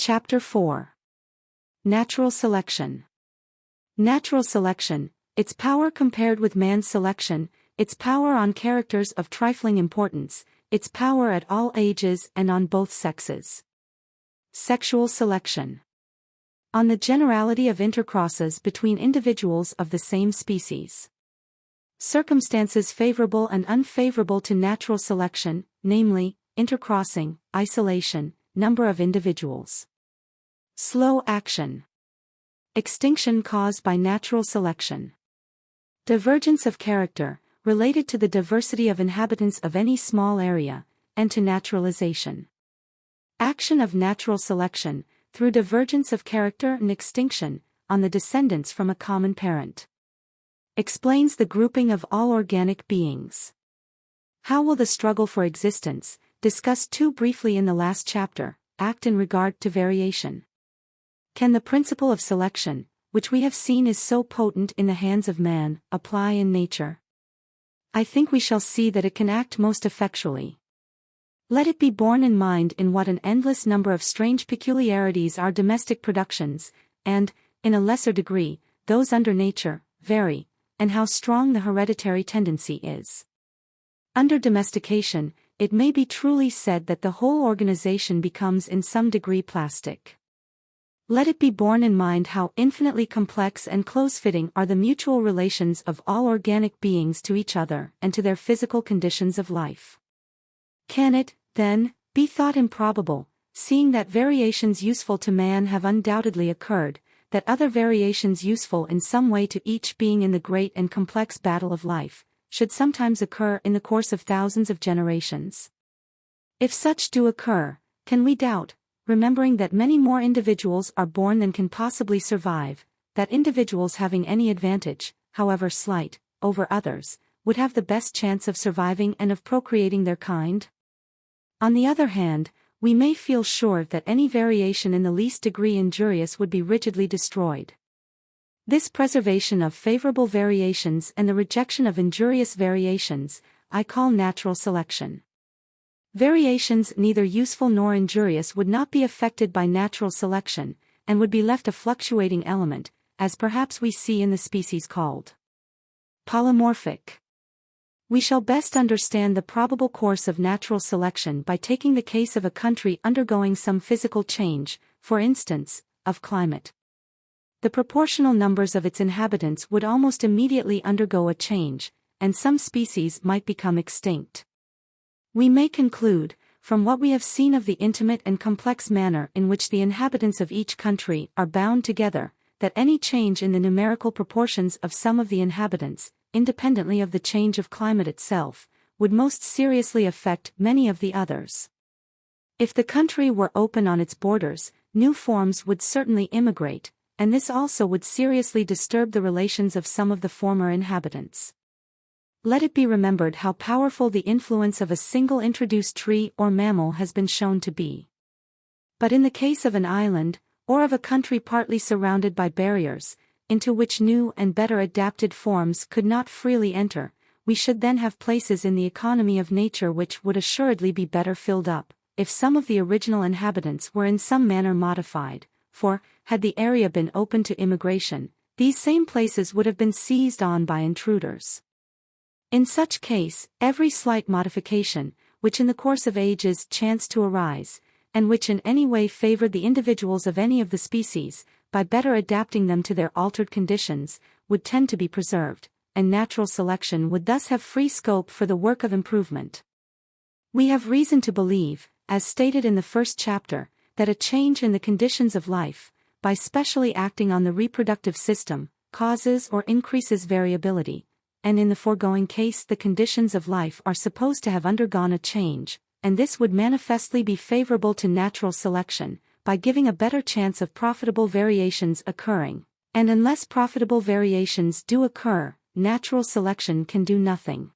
Chapter 4. Natural Selection. Natural selection, its power compared with man's selection, its power on characters of trifling importance, its power at all ages and on both sexes. Sexual selection. On the generality of intercrosses between individuals of the same species. Circumstances favorable and unfavorable to natural selection, namely, intercrossing, isolation, number of individuals. Slow action. Extinction caused by natural selection. Divergence of character, related to the diversity of inhabitants of any small area, and to naturalization. Action of natural selection, through divergence of character and extinction, on the descendants from a common parent. Explains the grouping of all organic beings. How will the struggle for existence, discussed too briefly in the last chapter, act in regard to variation? Can the principle of selection, which we have seen is so potent in the hands of man, apply in nature? I think we shall see that it can act most effectually. Let it be borne in mind in what an endless number of strange peculiarities our domestic productions, and, in a lesser degree, those under nature, vary, and how strong the hereditary tendency is. Under domestication, it may be truly said that the whole organization becomes in some degree plastic. Let it be borne in mind how infinitely complex and close-fitting are the mutual relations of all organic beings to each other and to their physical conditions of life. Can it, then, be thought improbable, seeing that variations useful to man have undoubtedly occurred, that other variations useful in some way to each being in the great and complex battle of life, should sometimes occur in the course of thousands of generations? If such do occur, can we doubt, remembering that many more individuals are born than can possibly survive, that individuals having any advantage, however slight, over others, would have the best chance of surviving and of procreating their kind? On the other hand, we may feel sure that any variation in the least degree injurious would be rigidly destroyed. This preservation of favorable variations and the rejection of injurious variations, I call natural selection. Variations neither useful nor injurious would not be affected by natural selection, and would be left a fluctuating element, as perhaps we see in the species called polymorphic. We shall best understand the probable course of natural selection by taking the case of a country undergoing some physical change, for instance, of climate. The proportional numbers of its inhabitants would almost immediately undergo a change, and some species might become extinct. We may conclude, from what we have seen of the intimate and complex manner in which the inhabitants of each country are bound together, that any change in the numerical proportions of some of the inhabitants, independently of the change of climate itself, would most seriously affect many of the others. If the country were open on its borders, new forms would certainly immigrate, and this also would seriously disturb the relations of some of the former inhabitants. Let it be remembered how powerful the influence of a single introduced tree or mammal has been shown to be. But in the case of an island, or of a country partly surrounded by barriers, into which new and better adapted forms could not freely enter, we should then have places in the economy of nature which would assuredly be better filled up, if some of the original inhabitants were in some manner modified, for, had the area been open to immigration, these same places would have been seized on by intruders. In such case, every slight modification, which in the course of ages chanced to arise, and which in any way favored the individuals of any of the species, by better adapting them to their altered conditions, would tend to be preserved, and natural selection would thus have free scope for the work of improvement. We have reason to believe, as stated in the first chapter, that a change in the conditions of life, by specially acting on the reproductive system, causes or increases variability, and in the foregoing case the conditions of life are supposed to have undergone a change, and this would manifestly be favorable to natural selection, by giving a better chance of profitable variations occurring, and unless profitable variations do occur, natural selection can do nothing.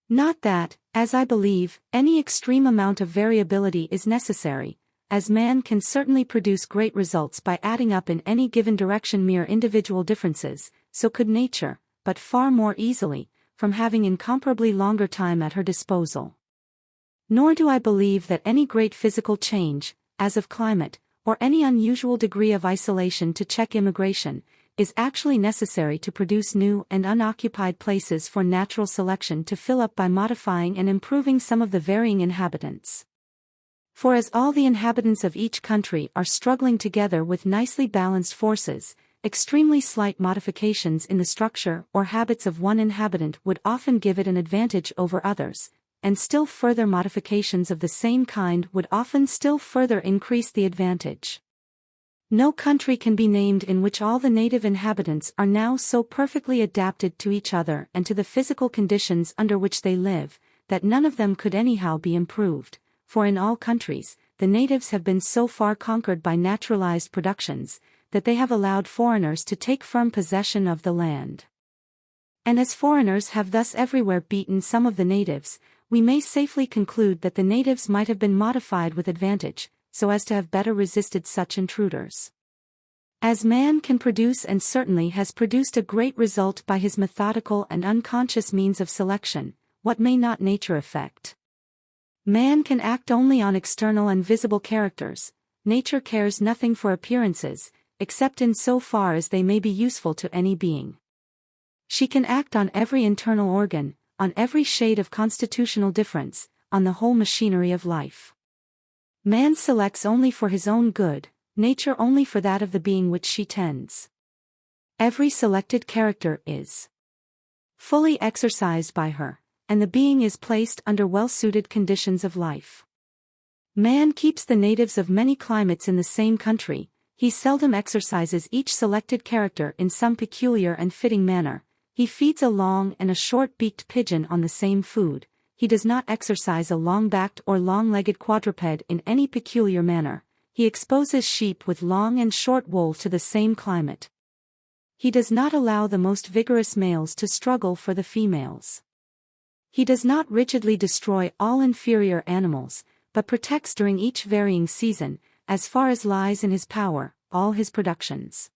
Not that, as I believe, any extreme amount of variability is necessary, as man can certainly produce great results by adding up in any given direction mere individual differences, so could nature, but far more easily, from having incomparably longer time at her disposal. Nor do I believe that any great physical change, as of climate, or any unusual degree of isolation to check immigration, is actually necessary to produce new and unoccupied places for natural selection to fill up by modifying and improving some of the varying inhabitants. For as all the inhabitants of each country are struggling together with nicely balanced forces, extremely slight modifications in the structure or habits of one inhabitant would often give it an advantage over others, and still further modifications of the same kind would often still further increase the advantage. No country can be named in which all the native inhabitants are now so perfectly adapted to each other and to the physical conditions under which they live, that none of them could anyhow be improved, for in all countries, the natives have been so far conquered by naturalized productions, that they have allowed foreigners to take firm possession of the land. And as foreigners have thus everywhere beaten some of the natives, we may safely conclude that the natives might have been modified with advantage, so as to have better resisted such intruders. As man can produce and certainly has produced a great result by his methodical and unconscious means of selection, what may not nature effect? Man can act only on external and visible characters. Nature cares nothing for appearances, except in so far as they may be useful to any being. She can act on every internal organ, on every shade of constitutional difference, on the whole machinery of life. Man selects only for his own good, nature only for that of the being which she tends. Every selected character is fully exercised by her, and the being is placed under well-suited conditions of life. Man keeps the natives of many climates in the same country. He seldom exercises each selected character in some peculiar and fitting manner. He feeds a long and a short-beaked pigeon on the same food. He does not exercise a long-backed or long-legged quadruped in any peculiar manner. He exposes sheep with long and short wool to the same climate. He does not allow the most vigorous males to struggle for the females. He does not rigidly destroy all inferior animals, but protects during each varying season, as far as lies in his power, all his productions.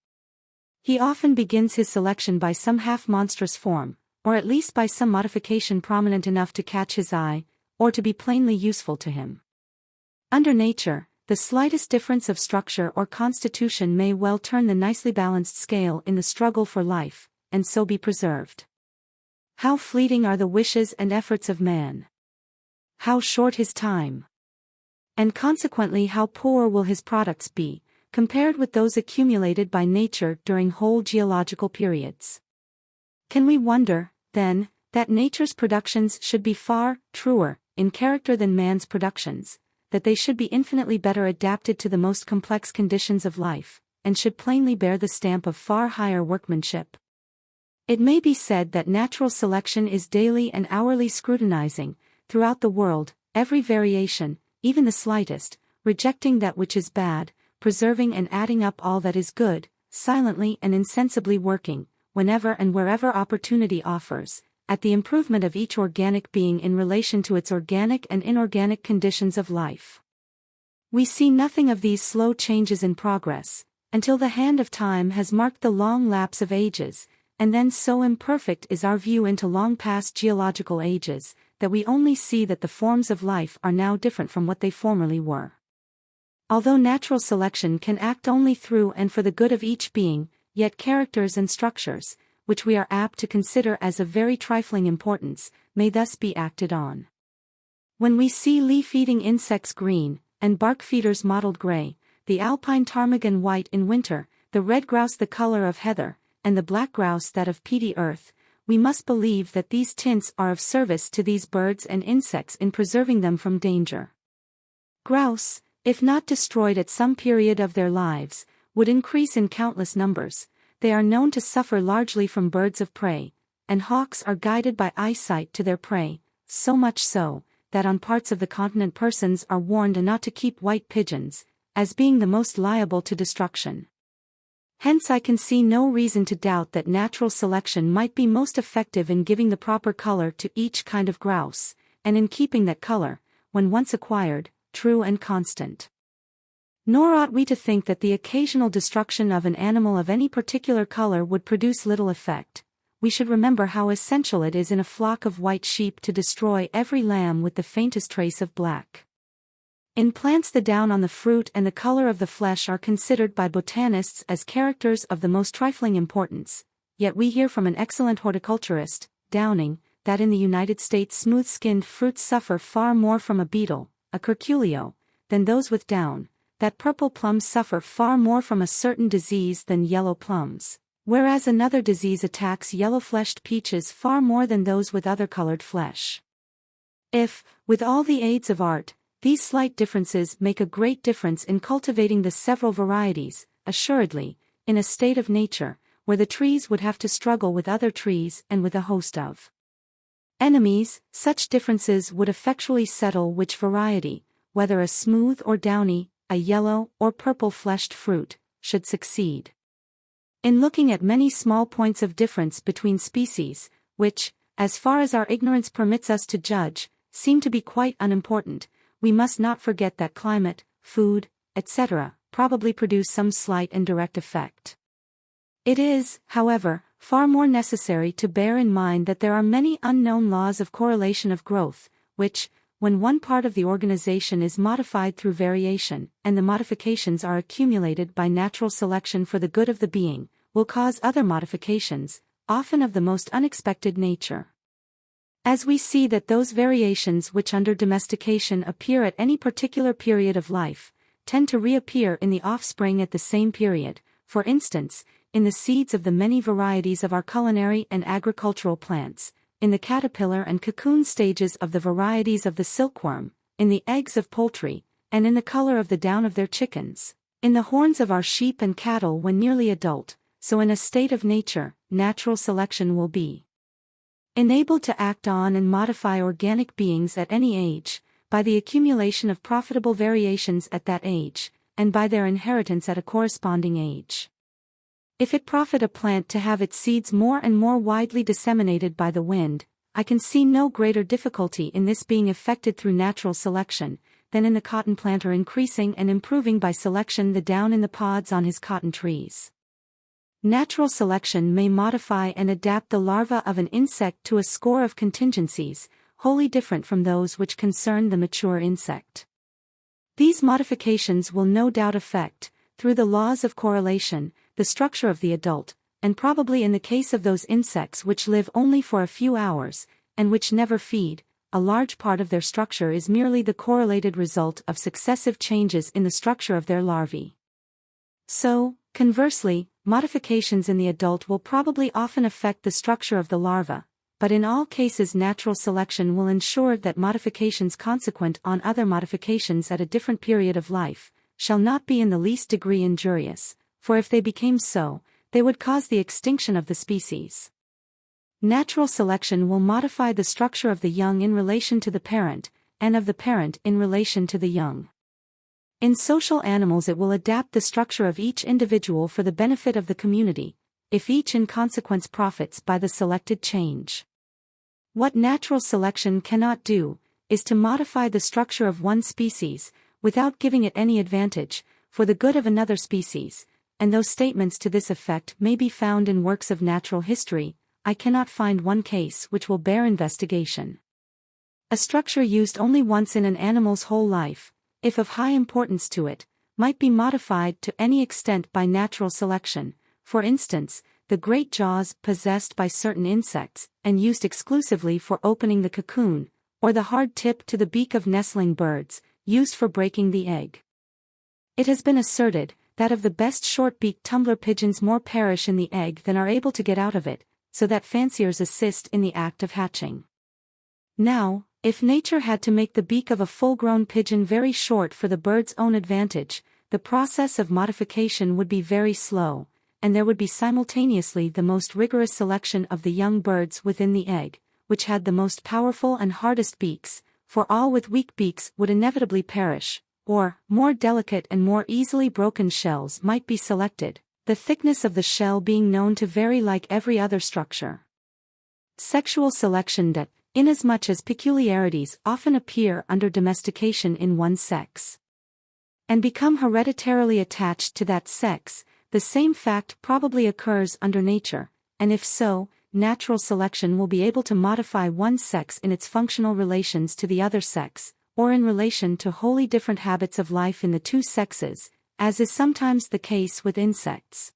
He often begins his selection by some half-monstrous form, or at least by some modification prominent enough to catch his eye, or to be plainly useful to him. Under nature, the slightest difference of structure or constitution may well turn the nicely balanced scale in the struggle for life, and so be preserved. How fleeting are the wishes and efforts of man! How short his time! And consequently how poor will his products be, compared with those accumulated by nature during whole geological periods. Can we wonder, then, that nature's productions should be far truer in character than man's productions, that they should be infinitely better adapted to the most complex conditions of life, and should plainly bear the stamp of far higher workmanship? It may be said that natural selection is daily and hourly scrutinizing, throughout the world, every variation, even the slightest, rejecting that which is bad, preserving and adding up all that is good, silently and insensibly working, whenever and wherever opportunity offers, at the improvement of each organic being in relation to its organic and inorganic conditions of life. We see nothing of these slow changes in progress, until the hand of time has marked the long lapse of ages, and then so imperfect is our view into long past geological ages, that we only see that the forms of life are now different from what they formerly were. Although natural selection can act only through and for the good of each being, yet characters and structures, which we are apt to consider as of very trifling importance, may thus be acted on. When we see leaf-eating insects green, and bark-feeders mottled gray, the alpine ptarmigan white in winter, the red grouse the color of heather, and the black grouse that of peaty earth, we must believe that these tints are of service to these birds and insects in preserving them from danger. Grouse, if not destroyed at some period of their lives, would increase in countless numbers. They are known to suffer largely from birds of prey, and hawks are guided by eyesight to their prey, so much so, that on parts of the continent persons are warned not to keep white pigeons, as being the most liable to destruction. Hence I can see no reason to doubt that natural selection might be most effective in giving the proper color to each kind of grouse, and in keeping that color, when once acquired, true and constant. Nor ought we to think that the occasional destruction of an animal of any particular color would produce little effect. We should remember how essential it is in a flock of white sheep to destroy every lamb with the faintest trace of black. In plants, the down on the fruit and the color of the flesh are considered by botanists as characters of the most trifling importance, yet we hear from an excellent horticulturist, Downing, that in the United States smooth-skinned fruits suffer far more from a beetle, a curculio, than those with down, that purple plums suffer far more from a certain disease than yellow plums, whereas another disease attacks yellow-fleshed peaches far more than those with other colored flesh. If, with all the aids of art, these slight differences make a great difference in cultivating the several varieties, assuredly, in a state of nature, where the trees would have to struggle with other trees and with a host of enemies, such differences would effectually settle which variety, whether a smooth or downy, a yellow or purple-fleshed fruit, should succeed. In looking at many small points of difference between species, which, as far as our ignorance permits us to judge, seem to be quite unimportant, we must not forget that climate, food, etc., probably produce some slight and direct effect. It is, however, far more necessary to bear in mind that there are many unknown laws of correlation of growth, which, when one part of the organization is modified through variation, and the modifications are accumulated by natural selection for the good of the being, will cause other modifications, often of the most unexpected nature. As we see that those variations which under domestication appear at any particular period of life, tend to reappear in the offspring at the same period, for instance, in the seeds of the many varieties of our culinary and agricultural plants, in the caterpillar and cocoon stages of the varieties of the silkworm, in the eggs of poultry, and in the color of the down of their chickens, in the horns of our sheep and cattle when nearly adult, so in a state of nature, natural selection will be enabled to act on and modify organic beings at any age, by the accumulation of profitable variations at that age, and by their inheritance at a corresponding age. If it profit a plant to have its seeds more and more widely disseminated by the wind, I can see no greater difficulty in this being effected through natural selection, than in the cotton planter increasing and improving by selection the down in the pods on his cotton trees. Natural selection may modify and adapt the larva of an insect to a score of contingencies, wholly different from those which concern the mature insect. These modifications will no doubt affect, through the laws of correlation, the structure of the adult, and probably in the case of those insects which live only for a few hours, and which never feed, a large part of their structure is merely the correlated result of successive changes in the structure of their larvae. So, conversely, modifications in the adult will probably often affect the structure of the larva, but in all cases natural selection will ensure that modifications consequent on other modifications at a different period of life, shall not be in the least degree injurious, for if they became so, they would cause the extinction of the species. Natural selection will modify the structure of the young in relation to the parent, and of the parent in relation to the young. In social animals it will adapt the structure of each individual for the benefit of the community, if each in consequence profits by the selected change. What natural selection cannot do, is to modify the structure of one species, without giving it any advantage, for the good of another species, and though statements to this effect may be found in works of natural history, I cannot find one case which will bear investigation. A structure used only once in an animal's whole life, if of high importance to it, might be modified to any extent by natural selection, for instance, the great jaws possessed by certain insects, and used exclusively for opening the cocoon, or the hard tip to the beak of nestling birds, used for breaking the egg. It has been asserted, that of the best short-beaked tumbler pigeons more perish in the egg than are able to get out of it, so that fanciers assist in the act of hatching. Now, if nature had to make the beak of a full-grown pigeon very short for the bird's own advantage, the process of modification would be very slow, and there would be simultaneously the most rigorous selection of the young birds within the egg, which had the most powerful and hardest beaks, for all with weak beaks would inevitably perish, or, more delicate and more easily broken shells might be selected, the thickness of the shell being known to vary like every other structure. Sexual selection that, inasmuch as peculiarities often appear under domestication in one sex, and become hereditarily attached to that sex, the same fact probably occurs under nature, and if so, natural selection will be able to modify one sex in its functional relations to the other sex, or in relation to wholly different habits of life in the two sexes, as is sometimes the case with insects.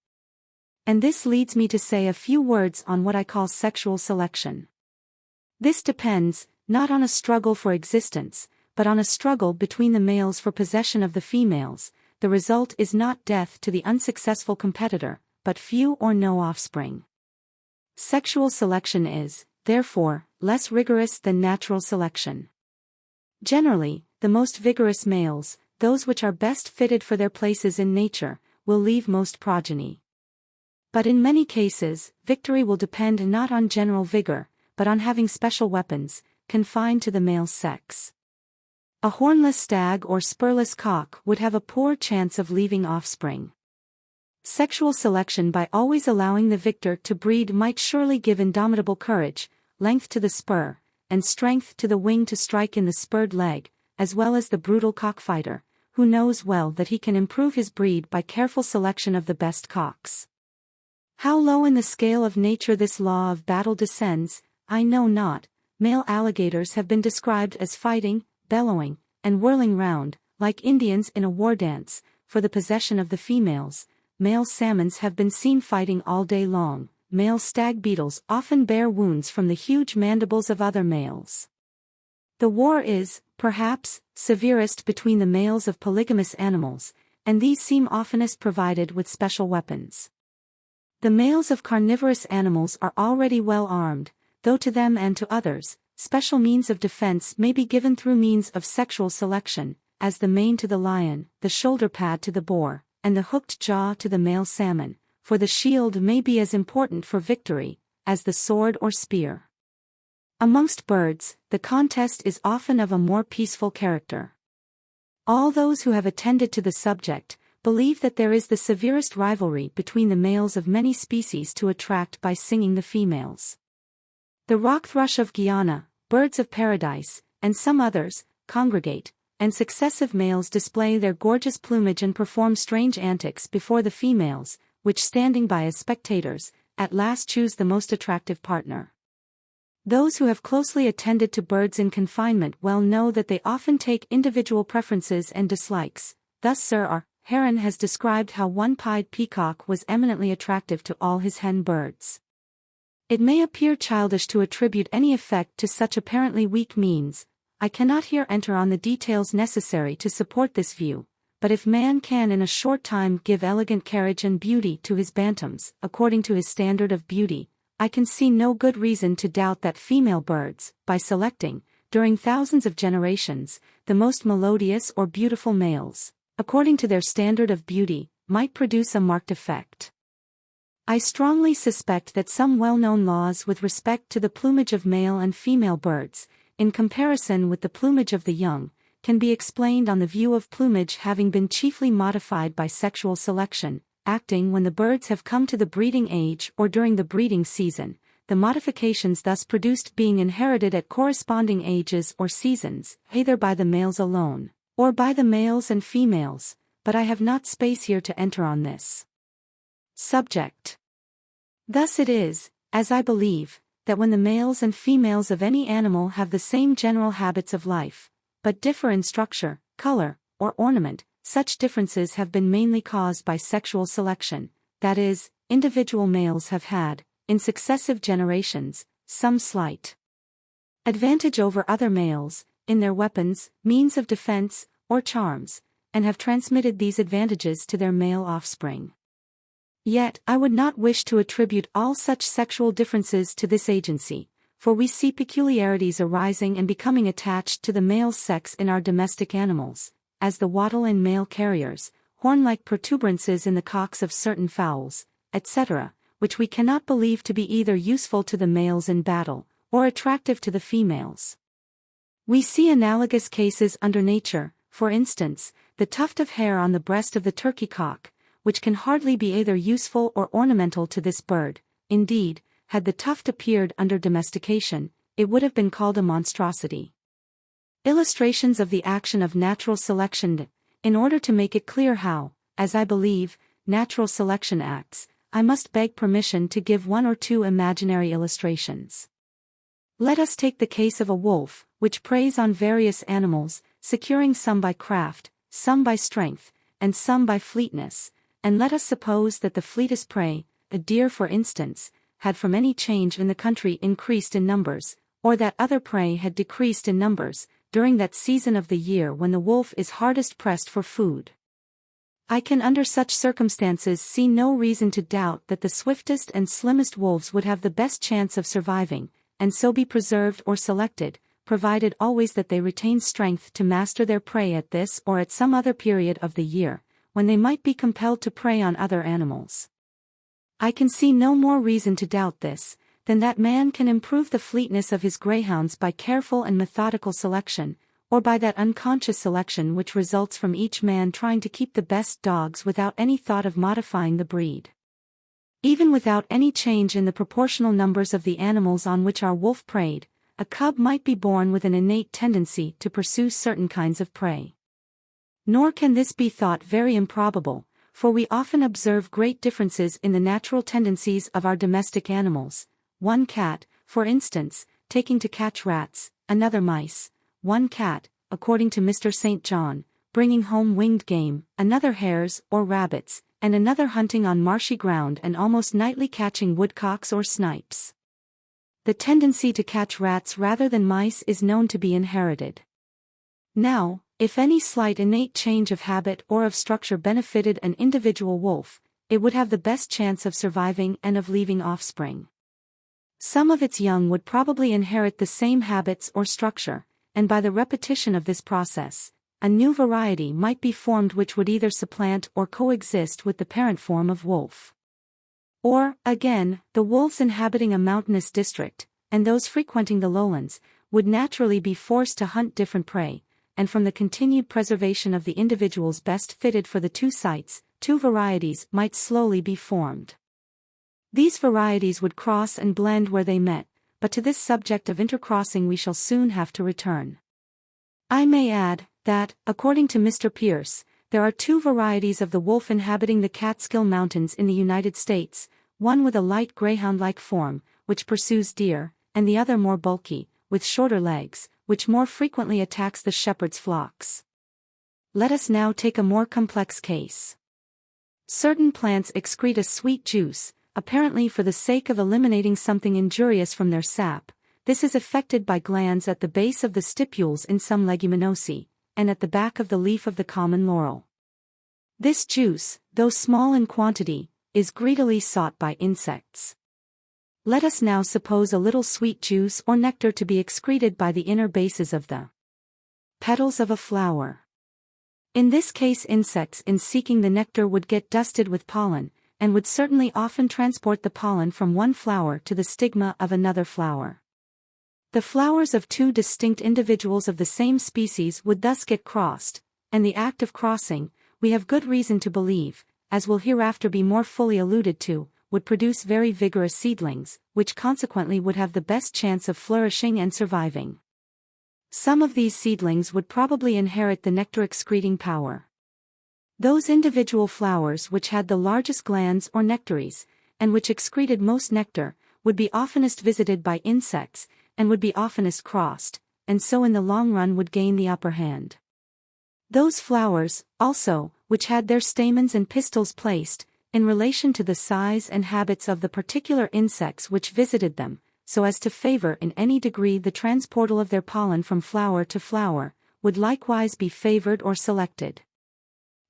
And this leads me to say a few words on what I call sexual selection. This depends, not on a struggle for existence, but on a struggle between the males for possession of the females. The result is not death to the unsuccessful competitor, but few or no offspring. Sexual selection is, therefore, less rigorous than natural selection. Generally, the most vigorous males, those which are best fitted for their places in nature, will leave most progeny. But in many cases, victory will depend not on general vigor, but on having special weapons, confined to the male sex. A hornless stag or spurless cock would have a poor chance of leaving offspring. Sexual selection by always allowing the victor to breed might surely give indomitable courage, length to the spur, and strength to the wing to strike in the spurred leg, as well as the brutal cockfighter, who knows well that he can improve his breed by careful selection of the best cocks. How low in the scale of nature this law of battle descends, I know not. Male alligators have been described as fighting, bellowing, and whirling round, like Indians in a war dance, for the possession of the females. Male salmons have been seen fighting all day long. Male stag beetles often bear wounds from the huge mandibles of other males. The war is, perhaps, severest between the males of polygamous animals, and these seem oftenest provided with special weapons. The males of carnivorous animals are already well armed, though to them and to others, special means of defense may be given through means of sexual selection, as the mane to the lion, the shoulder pad to the boar, and the hooked jaw to the male salmon, for the shield may be as important for victory as the sword or spear. Amongst birds, the contest is often of a more peaceful character. All those who have attended to the subject believe that there is the severest rivalry between the males of many species to attract by singing the females. The rock thrush of Guyana, birds of paradise, and some others, congregate, and successive males display their gorgeous plumage and perform strange antics before the females, which standing by as spectators, at last choose the most attractive partner. Those who have closely attended to birds in confinement well know that they often take individual preferences and dislikes. Thus Sir R. Heron has described how one-pied peacock was eminently attractive to all his hen birds. It may appear childish to attribute any effect to such apparently weak means. I cannot here enter on the details necessary to support this view, but if man can in a short time give elegant carriage and beauty to his bantams, according to his standard of beauty, I can see no good reason to doubt that female birds, by selecting, during thousands of generations, the most melodious or beautiful males, according to their standard of beauty, might produce a marked effect. I strongly suspect that some well-known laws with respect to the plumage of male and female birds, in comparison with the plumage of the young, can be explained on the view of plumage having been chiefly modified by sexual selection, acting when the birds have come to the breeding age or during the breeding season, the modifications thus produced being inherited at corresponding ages or seasons, either by the males alone, or by the males and females, but I have not space here to enter on this subject. Thus it is, as I believe, that when the males and females of any animal have the same general habits of life, but differ in structure, color, or ornament, such differences have been mainly caused by sexual selection, that is, individual males have had, in successive generations, some slight advantage over other males, in their weapons, means of defense, or charms, and have transmitted these advantages to their male offspring. Yet I would not wish to attribute all such sexual differences to this agency, for we see peculiarities arising and becoming attached to the male sex in our domestic animals, as the wattle in male carriers, horn-like protuberances in the cocks of certain fowls, etc., which we cannot believe to be either useful to the males in battle, or attractive to the females. We see analogous cases under nature, for instance, the tuft of hair on the breast of the turkey cock, which can hardly be either useful or ornamental to this bird. Indeed, had the tuft appeared under domestication, it would have been called a monstrosity. Illustrations of the action of natural selection. In order to make it clear how, as I believe, natural selection acts, I must beg permission to give one or two imaginary illustrations. Let us take the case of a wolf, which preys on various animals, securing some by craft, some by strength, and some by fleetness, and let us suppose that the fleetest prey, a deer for instance, had from any change in the country increased in numbers, or that other prey had decreased in numbers, during that season of the year when the wolf is hardest pressed for food. I can under such circumstances see no reason to doubt that the swiftest and slimmest wolves would have the best chance of surviving, and so be preserved or selected, provided always that they retain strength to master their prey at this or at some other period of the year, when they might be compelled to prey on other animals. I can see no more reason to doubt this, than that man can improve the fleetness of his greyhounds by careful and methodical selection, or by that unconscious selection which results from each man trying to keep the best dogs without any thought of modifying the breed. Even without any change in the proportional numbers of the animals on which our wolf preyed, a cub might be born with an innate tendency to pursue certain kinds of prey. Nor can this be thought very improbable, for we often observe great differences in the natural tendencies of our domestic animals, one cat, for instance, taking to catch rats, another mice, one cat, according to Mr. St. John, bringing home winged game, another hares or rabbits, and another hunting on marshy ground and almost nightly catching woodcocks or snipes. The tendency to catch rats rather than mice is known to be inherited. Now, if any slight innate change of habit or of structure benefited an individual wolf, it would have the best chance of surviving and of leaving offspring. Some of its young would probably inherit the same habits or structure, and by the repetition of this process, a new variety might be formed which would either supplant or coexist with the parent form of wolf. Or, again, the wolves inhabiting a mountainous district, and those frequenting the lowlands, would naturally be forced to hunt different prey, and from the continued preservation of the individuals best fitted for the two sites, two varieties might slowly be formed. These varieties would cross and blend where they met, but to this subject of intercrossing we shall soon have to return. I may add, that, according to Mr. Pierce, there are two varieties of the wolf inhabiting the Catskill Mountains in the United States, one with a light greyhound-like form, which pursues deer, and the other more bulky, with shorter legs, which more frequently attacks the shepherd's flocks. Let us now take a more complex case. Certain plants excrete a sweet juice, apparently for the sake of eliminating something injurious from their sap. This is effected by glands at the base of the stipules in some leguminosae, and at the back of the leaf of the common laurel. This juice, though small in quantity, is greedily sought by insects. Let us now suppose a little sweet juice or nectar to be excreted by the inner bases of the petals of a flower. In this case insects in seeking the nectar would get dusted with pollen, and would certainly often transport the pollen from one flower to the stigma of another flower. The flowers of two distinct individuals of the same species would thus get crossed, and the act of crossing, we have good reason to believe, as will hereafter be more fully alluded to, would produce very vigorous seedlings, which consequently would have the best chance of flourishing and surviving. Some of these seedlings would probably inherit the nectar-excreting power. Those individual flowers which had the largest glands or nectaries, and which excreted most nectar, would be oftenest visited by insects, and would be oftenest crossed, and so in the long run would gain the upper hand. Those flowers, also, which had their stamens and pistils placed, in relation to the size and habits of the particular insects which visited them, so as to favor in any degree the transportal of their pollen from flower to flower, would likewise be favored or selected.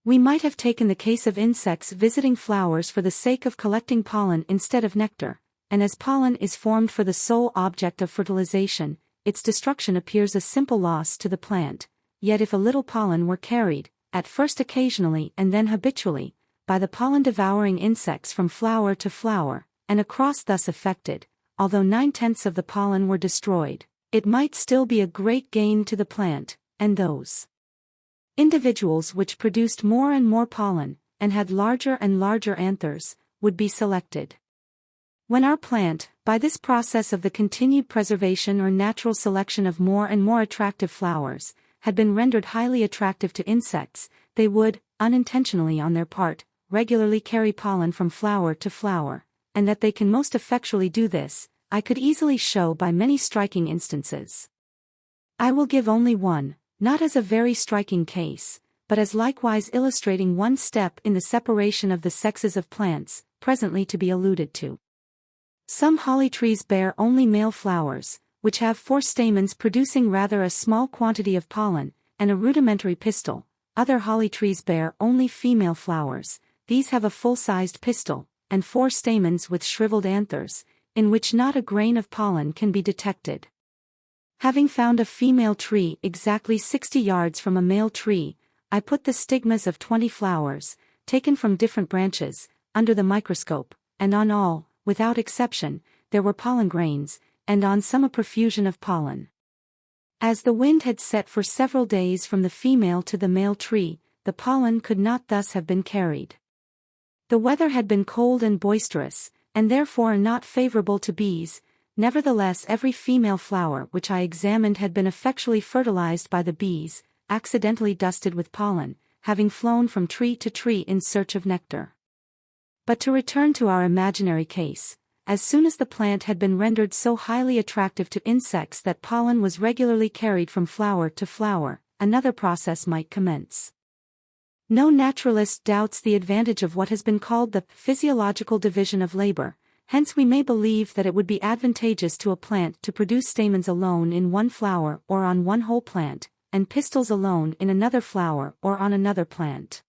We might have taken the case of insects visiting flowers for the sake of collecting pollen instead of nectar, and as pollen is formed for the sole object of fertilization, its destruction appears a simple loss to the plant, yet if a little pollen were carried, at first occasionally and then habitually, by the pollen-devouring insects from flower to flower, and a cross thus effected, although 9/10 of the pollen were destroyed, it might still be a great gain to the plant, and those individuals which produced more and more pollen, and had larger and larger anthers, would be selected. When our plant, by this process of the continued preservation or natural selection of more and more attractive flowers, had been rendered highly attractive to insects, they would, unintentionally on their part, regularly carry pollen from flower to flower, and that they can most effectually do this, I could easily show by many striking instances. I will give only one, not as a very striking case, but as likewise illustrating one step in the separation of the sexes of plants, presently to be alluded to. Some holly trees bear only male flowers, which have 4 stamens producing rather a small quantity of pollen, and a rudimentary pistil. Other holly trees bear only female flowers, these have a full-sized pistil, and 4 stamens with shriveled anthers, in which not a grain of pollen can be detected. Having found a female tree exactly 60 yards from a male tree, I put the stigmas of 20 flowers, taken from different branches, under the microscope, and on all, without exception, there were pollen grains, and on some a profusion of pollen. As the wind had set for several days from the female to the male tree, the pollen could not thus have been carried. The weather had been cold and boisterous, and therefore not favorable to bees. Nevertheless every female flower which I examined had been effectually fertilized by the bees, accidentally dusted with pollen, having flown from tree to tree in search of nectar. But to return to our imaginary case, as soon as the plant had been rendered so highly attractive to insects that pollen was regularly carried from flower to flower, another process might commence. No naturalist doubts the advantage of what has been called the physiological division of labor. Hence we may believe that it would be advantageous to a plant to produce stamens alone in one flower or on one whole plant, and pistils alone in another flower or on another plant.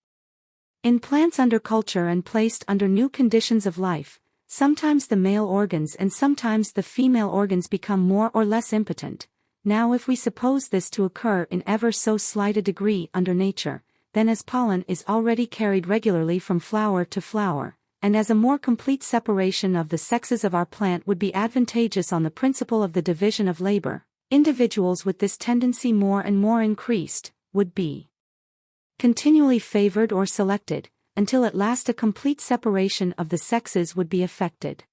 In plants under culture and placed under new conditions of life, sometimes the male organs and sometimes the female organs become more or less impotent. Now if we suppose this to occur in ever so slight a degree under nature, then as pollen is already carried regularly from flower to flower, and as a more complete separation of the sexes of our plant would be advantageous on the principle of the division of labor, individuals with this tendency more and more increased, would be continually favored or selected, until at last a complete separation of the sexes would be effected.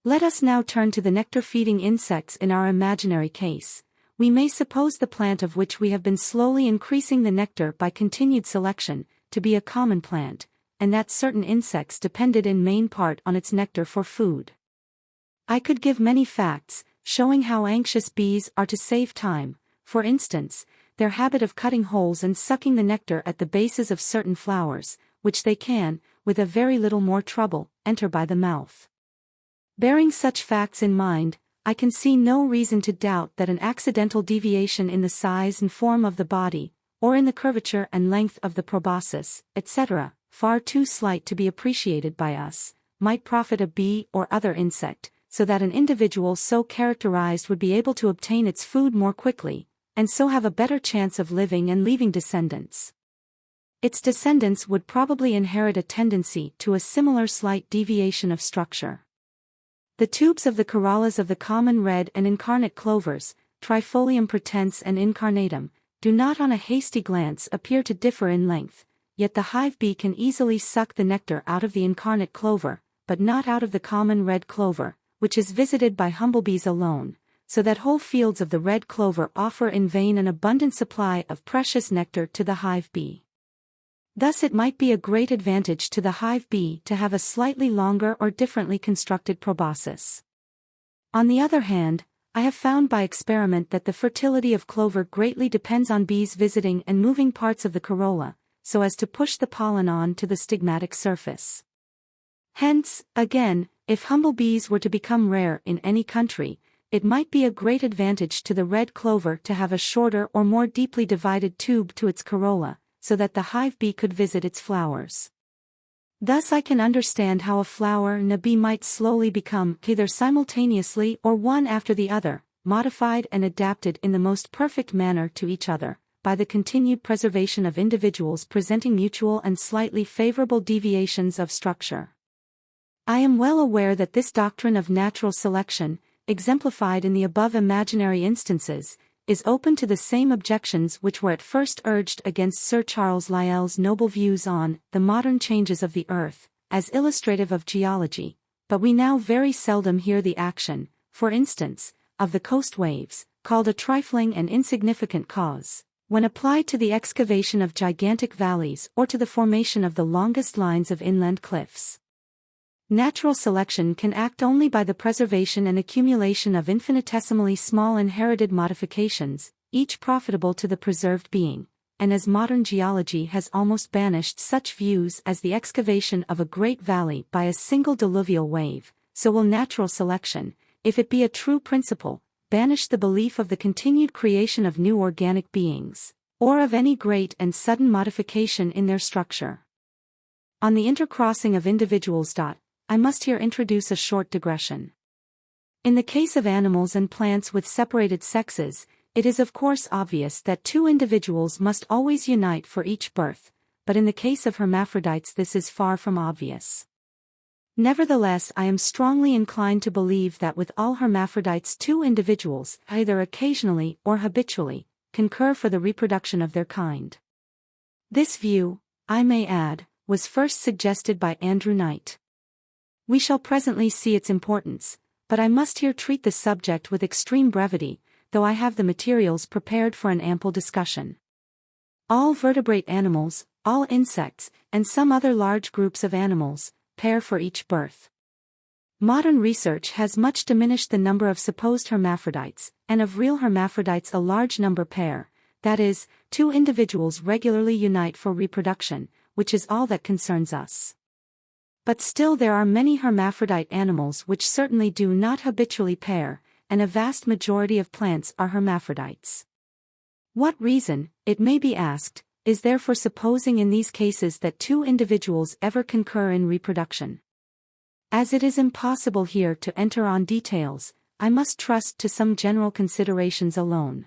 Let us now turn to the nectar-feeding insects in our imaginary case. We may suppose the plant of which we have been slowly increasing the nectar by continued selection, to be a common plant, and that certain insects depended in main part on its nectar for food. I could give many facts, showing how anxious bees are to save time, for instance, their habit of cutting holes and sucking the nectar at the bases of certain flowers, which they can, with a very little more trouble, enter by the mouth. Bearing such facts in mind, I can see no reason to doubt that an accidental deviation in the size and form of the body, or in the curvature and length of the proboscis, etc., far too slight to be appreciated by us, might profit a bee or other insect, so that an individual so characterized would be able to obtain its food more quickly, and so have a better chance of living and leaving descendants. Its descendants would probably inherit a tendency to a similar slight deviation of structure. The tubes of the corollas of the common red and incarnate clovers, Trifolium pratense and incarnatum, do not on a hasty glance appear to differ in length, yet the hive bee can easily suck the nectar out of the incarnate clover, but not out of the common red clover, which is visited by humblebees alone, so that whole fields of the red clover offer in vain an abundant supply of precious nectar to the hive bee. Thus it might be a great advantage to the hive bee to have a slightly longer or differently constructed proboscis. On the other hand, I have found by experiment that the fertility of clover greatly depends on bees visiting and moving parts of the corolla, so as to push the pollen on to the stigmatic surface. Hence, again, if humblebees were to become rare in any country, it might be a great advantage to the red clover to have a shorter or more deeply divided tube to its corolla, so that the hive bee could visit its flowers. Thus I can understand how a flower and a bee might slowly become, either simultaneously or one after the other, modified and adapted in the most perfect manner to each other, by the continued preservation of individuals presenting mutual and slightly favorable deviations of structure. I am well aware that this doctrine of natural selection, exemplified in the above imaginary instances, is open to the same objections which were at first urged against Sir Charles Lyell's noble views on the modern changes of the earth, as illustrative of geology, but we now very seldom hear the action, for instance, of the coast waves, called a trifling and insignificant cause, when applied to the excavation of gigantic valleys or to the formation of the longest lines of inland cliffs. Natural selection can act only by the preservation and accumulation of infinitesimally small inherited modifications, each profitable to the preserved being, and as modern geology has almost banished such views as the excavation of a great valley by a single diluvial wave, so will natural selection, if it be a true principle, banish the belief of the continued creation of new organic beings, or of any great and sudden modification in their structure. On the intercrossing of individuals. I must here introduce a short digression. In the case of animals and plants with separated sexes, it is of course obvious that two individuals must always unite for each birth, but in the case of hermaphrodites this is far from obvious. Nevertheless, I am strongly inclined to believe that with all hermaphrodites two individuals, either occasionally or habitually, concur for the reproduction of their kind. This view, I may add, was first suggested by Andrew Knight. We shall presently see its importance, but I must here treat the subject with extreme brevity, though I have the materials prepared for an ample discussion. All vertebrate animals, all insects, and some other large groups of animals, pair for each birth. Modern research has much diminished the number of supposed hermaphrodites, and of real hermaphrodites a large number pair, that is, two individuals regularly unite for reproduction, which is all that concerns us. But still there are many hermaphrodite animals which certainly do not habitually pair, and a vast majority of plants are hermaphrodites. What reason, it may be asked, is there for supposing in these cases that two individuals ever concur in reproduction? As it is impossible here to enter on details, I must trust to some general considerations alone.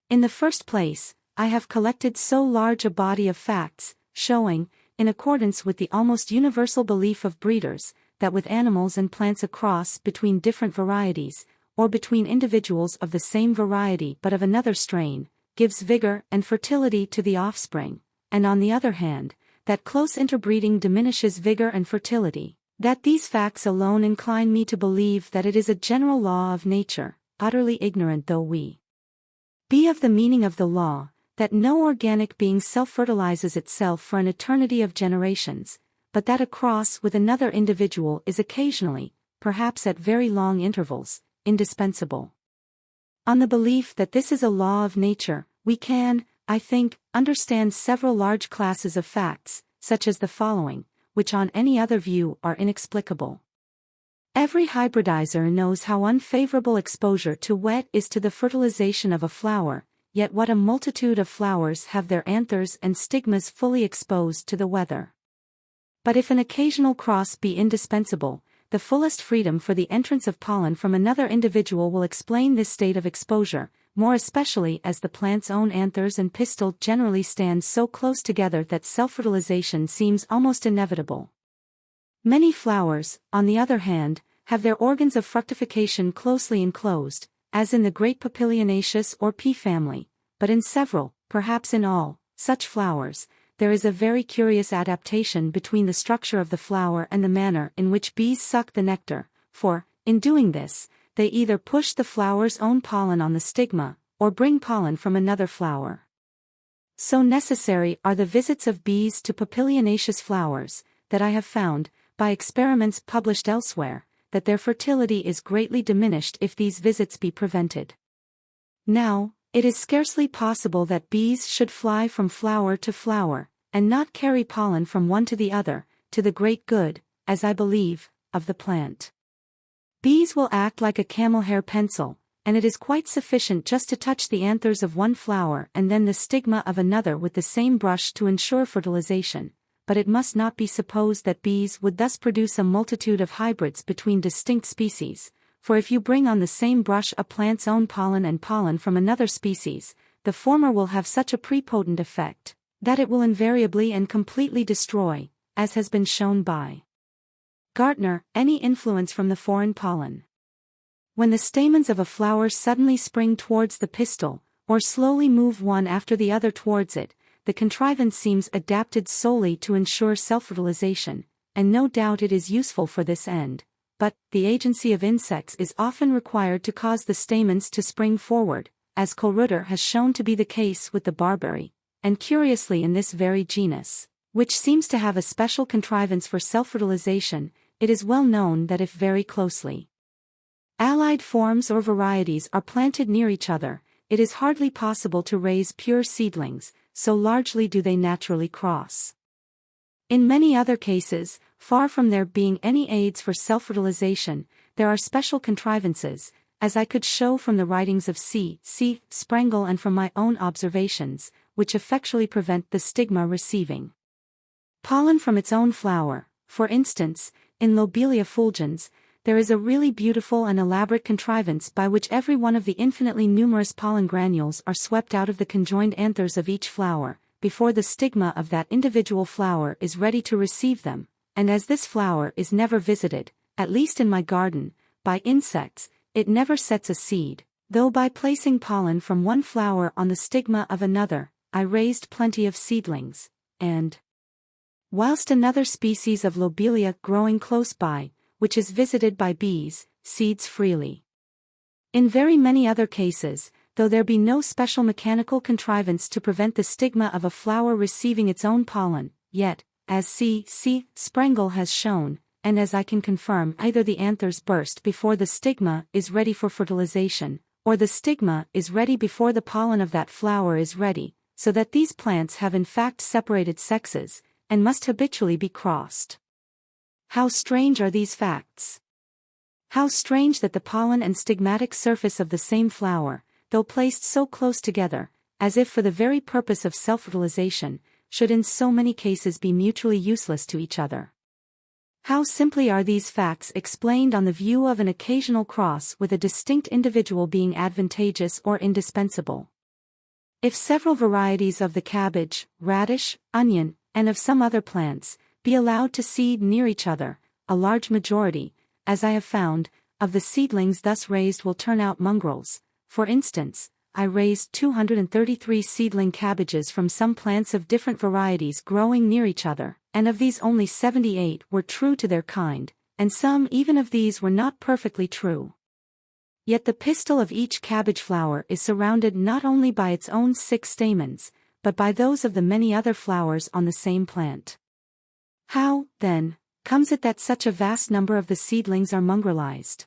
In the first place, I have collected so large a body of facts, showing, in accordance with the almost universal belief of breeders, that with animals and plants a cross between different varieties, or between individuals of the same variety but of another strain, gives vigor and fertility to the offspring, and on the other hand, that close interbreeding diminishes vigor and fertility, that these facts alone incline me to believe that it is a general law of nature, utterly ignorant though we be of the meaning of the law, that no organic being self-fertilizes itself for an eternity of generations, but that a cross with another individual is occasionally, perhaps at very long intervals, indispensable. On the belief that this is a law of nature, we can, I think, understand several large classes of facts, such as the following, which on any other view are inexplicable. Every hybridizer knows how unfavorable exposure to wet is to the fertilization of a flower, yet what a multitude of flowers have their anthers and stigmas fully exposed to the weather. But if an occasional cross be indispensable, the fullest freedom for the entrance of pollen from another individual will explain this state of exposure, more especially as the plant's own anthers and pistil generally stand so close together that self-fertilization seems almost inevitable. Many flowers, on the other hand, have their organs of fructification closely enclosed, as in the great Papilionaceous or pea family, but in several, perhaps in all, such flowers, there is a very curious adaptation between the structure of the flower and the manner in which bees suck the nectar, for, in doing this, they either push the flower's own pollen on the stigma, or bring pollen from another flower. So necessary are the visits of bees to papilionaceous flowers, that I have found, by experiments published elsewhere, that their fertility is greatly diminished if these visits be prevented. Now, it is scarcely possible that bees should fly from flower to flower, and not carry pollen from one to the other, to the great good, as I believe, of the plant. Bees will act like a camel hair pencil, and it is quite sufficient just to touch the anthers of one flower and then the stigma of another with the same brush to ensure fertilization, but it must not be supposed that bees would thus produce a multitude of hybrids between distinct species, for if you bring on the same brush a plant's own pollen and pollen from another species, the former will have such a prepotent effect, that it will invariably and completely destroy, as has been shown by Gartner, any influence from the foreign pollen. When the stamens of a flower suddenly spring towards the pistil, or slowly move one after the other towards it, the contrivance seems adapted solely to ensure self-fertilization, and no doubt it is useful for this end, but the agency of insects is often required to cause the stamens to spring forward, as Kohlreuter has shown to be the case with the barberry, and curiously in this very genus, which seems to have a special contrivance for self-fertilization, it is well known that if very closely allied forms or varieties are planted near each other, it is hardly possible to raise pure seedlings, so largely do they naturally cross. In many other cases, far from there being any aids for self-fertilization, there are special contrivances, as I could show from the writings of C. Sprengel and from my own observations, which effectually prevent the stigma receiving pollen from its own flower. For instance, in Lobelia fulgens, there is a really beautiful and elaborate contrivance by which every one of the infinitely numerous pollen granules are swept out of the conjoined anthers of each flower, before the stigma of that individual flower is ready to receive them, and as this flower is never visited, at least in my garden, by insects, it never sets a seed, though by placing pollen from one flower on the stigma of another, I raised plenty of seedlings, and whilst another species of Lobelia growing close by, which is visited by bees, seeds freely. In very many other cases, though there be no special mechanical contrivance to prevent the stigma of a flower receiving its own pollen, yet, as C. Sprengel has shown, and as I can confirm, either the anthers burst before the stigma is ready for fertilization, or the stigma is ready before the pollen of that flower is ready, so that these plants have in fact separated sexes, and must habitually be crossed. How strange are these facts! How strange that the pollen and stigmatic surface of the same flower, though placed so close together, as if for the very purpose of self-fertilization, should in so many cases be mutually useless to each other. How simply are these facts explained on the view of an occasional cross with a distinct individual being advantageous or indispensable. If several varieties of the cabbage, radish, onion, and of some other plants, be allowed to seed near each other, a large majority, as I have found, of the seedlings thus raised will turn out mongrels. For instance, I raised 233 seedling cabbages from some plants of different varieties growing near each other, and of these only 78 were true to their kind, and some even of these were not perfectly true. Yet the pistil of each cabbage flower is surrounded not only by its own 6 stamens, but by those of the many other flowers on the same plant. How, then, comes it that such a vast number of the seedlings are mongrelized?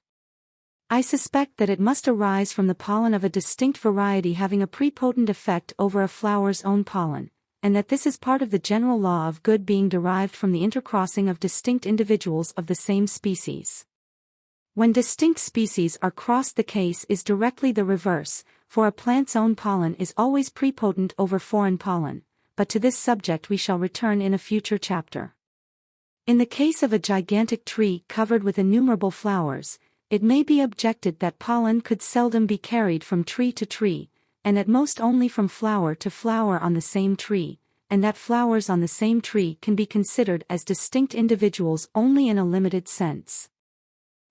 I suspect that it must arise from the pollen of a distinct variety having a prepotent effect over a flower's own pollen, and that this is part of the general law of good being derived from the intercrossing of distinct individuals of the same species. When distinct species are crossed, the case is directly the reverse, for a plant's own pollen is always prepotent over foreign pollen, but to this subject we shall return in a future chapter. In the case of a gigantic tree covered with innumerable flowers, it may be objected that pollen could seldom be carried from tree to tree, and at most only from flower to flower on the same tree, and that flowers on the same tree can be considered as distinct individuals only in a limited sense.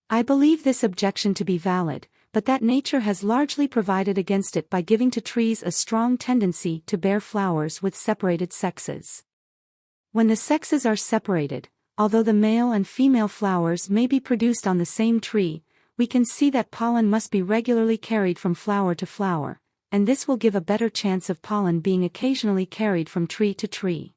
I believe this objection to be valid, but that nature has largely provided against it by giving to trees a strong tendency to bear flowers with separated sexes. When the sexes are separated, although the male and female flowers may be produced on the same tree, we can see that pollen must be regularly carried from flower to flower, and this will give a better chance of pollen being occasionally carried from tree to tree.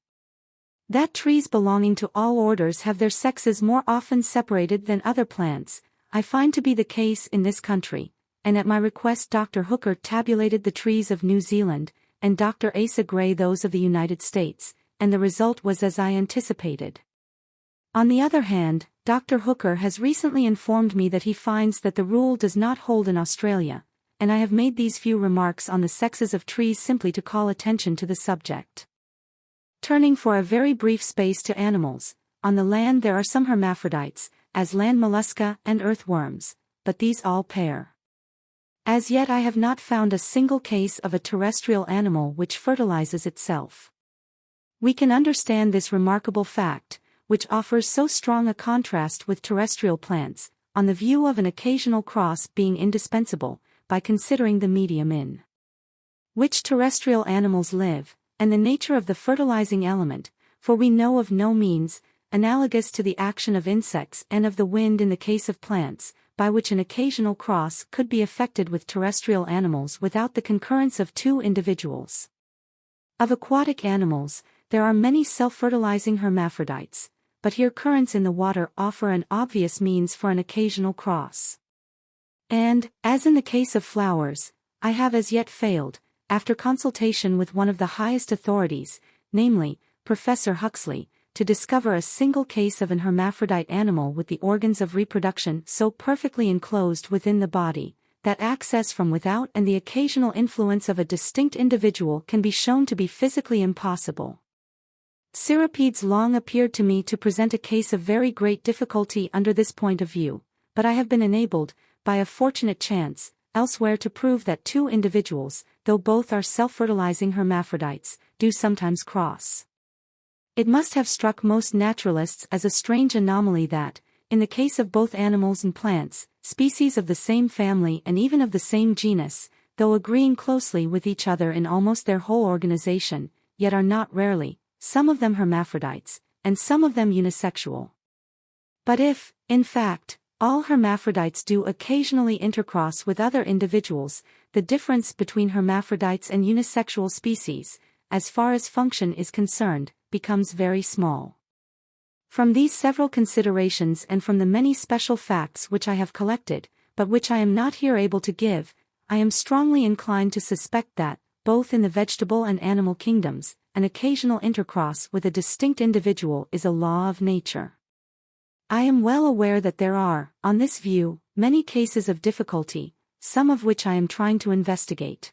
That trees belonging to all orders have their sexes more often separated than other plants, I find to be the case in this country, and at my request Dr. Hooker tabulated the trees of New Zealand, and Dr. Asa Gray those of the United States, and the result was as I anticipated. On the other hand, Dr. Hooker has recently informed me that he finds that the rule does not hold in Australia, and I have made these few remarks on the sexes of trees simply to call attention to the subject. Turning for a very brief space to animals, on the land there are some hermaphrodites, as land mollusca and earthworms, but these all pair. As yet I have not found a single case of a terrestrial animal which fertilizes itself. We can understand this remarkable fact, which offers so strong a contrast with terrestrial plants, on the view of an occasional cross being indispensable, by considering the medium in which terrestrial animals live, and the nature of the fertilizing element, for we know of no means, analogous to the action of insects and of the wind in the case of plants, by which an occasional cross could be effected with terrestrial animals without the concurrence of 2 individuals. Of aquatic animals, there are many self-fertilizing hermaphrodites, but here currents in the water offer an obvious means for an occasional cross. And, as in the case of flowers, I have as yet failed, after consultation with one of the highest authorities, namely, Professor Huxley, to discover a single case of an hermaphrodite animal with the organs of reproduction so perfectly enclosed within the body, that access from without and the occasional influence of a distinct individual can be shown to be physically impossible. Cirripedes long appeared to me to present a case of very great difficulty under this point of view, but I have been enabled, by a fortunate chance, elsewhere to prove that two individuals, though both are self-fertilizing hermaphrodites, do sometimes cross. It must have struck most naturalists as a strange anomaly that, in the case of both animals and plants, species of the same family and even of the same genus, though agreeing closely with each other in almost their whole organization, yet are not rarely, some of them hermaphrodites, and some of them unisexual. But if, in fact, all hermaphrodites do occasionally intercross with other individuals, the difference between hermaphrodites and unisexual species, as far as function is concerned, becomes very small. From these several considerations and from the many special facts which I have collected, but which I am not here able to give, I am strongly inclined to suspect that, both in the vegetable and animal kingdoms, an occasional intercross with a distinct individual is a law of nature. I am well aware that there are, on this view, many cases of difficulty, some of which I am trying to investigate.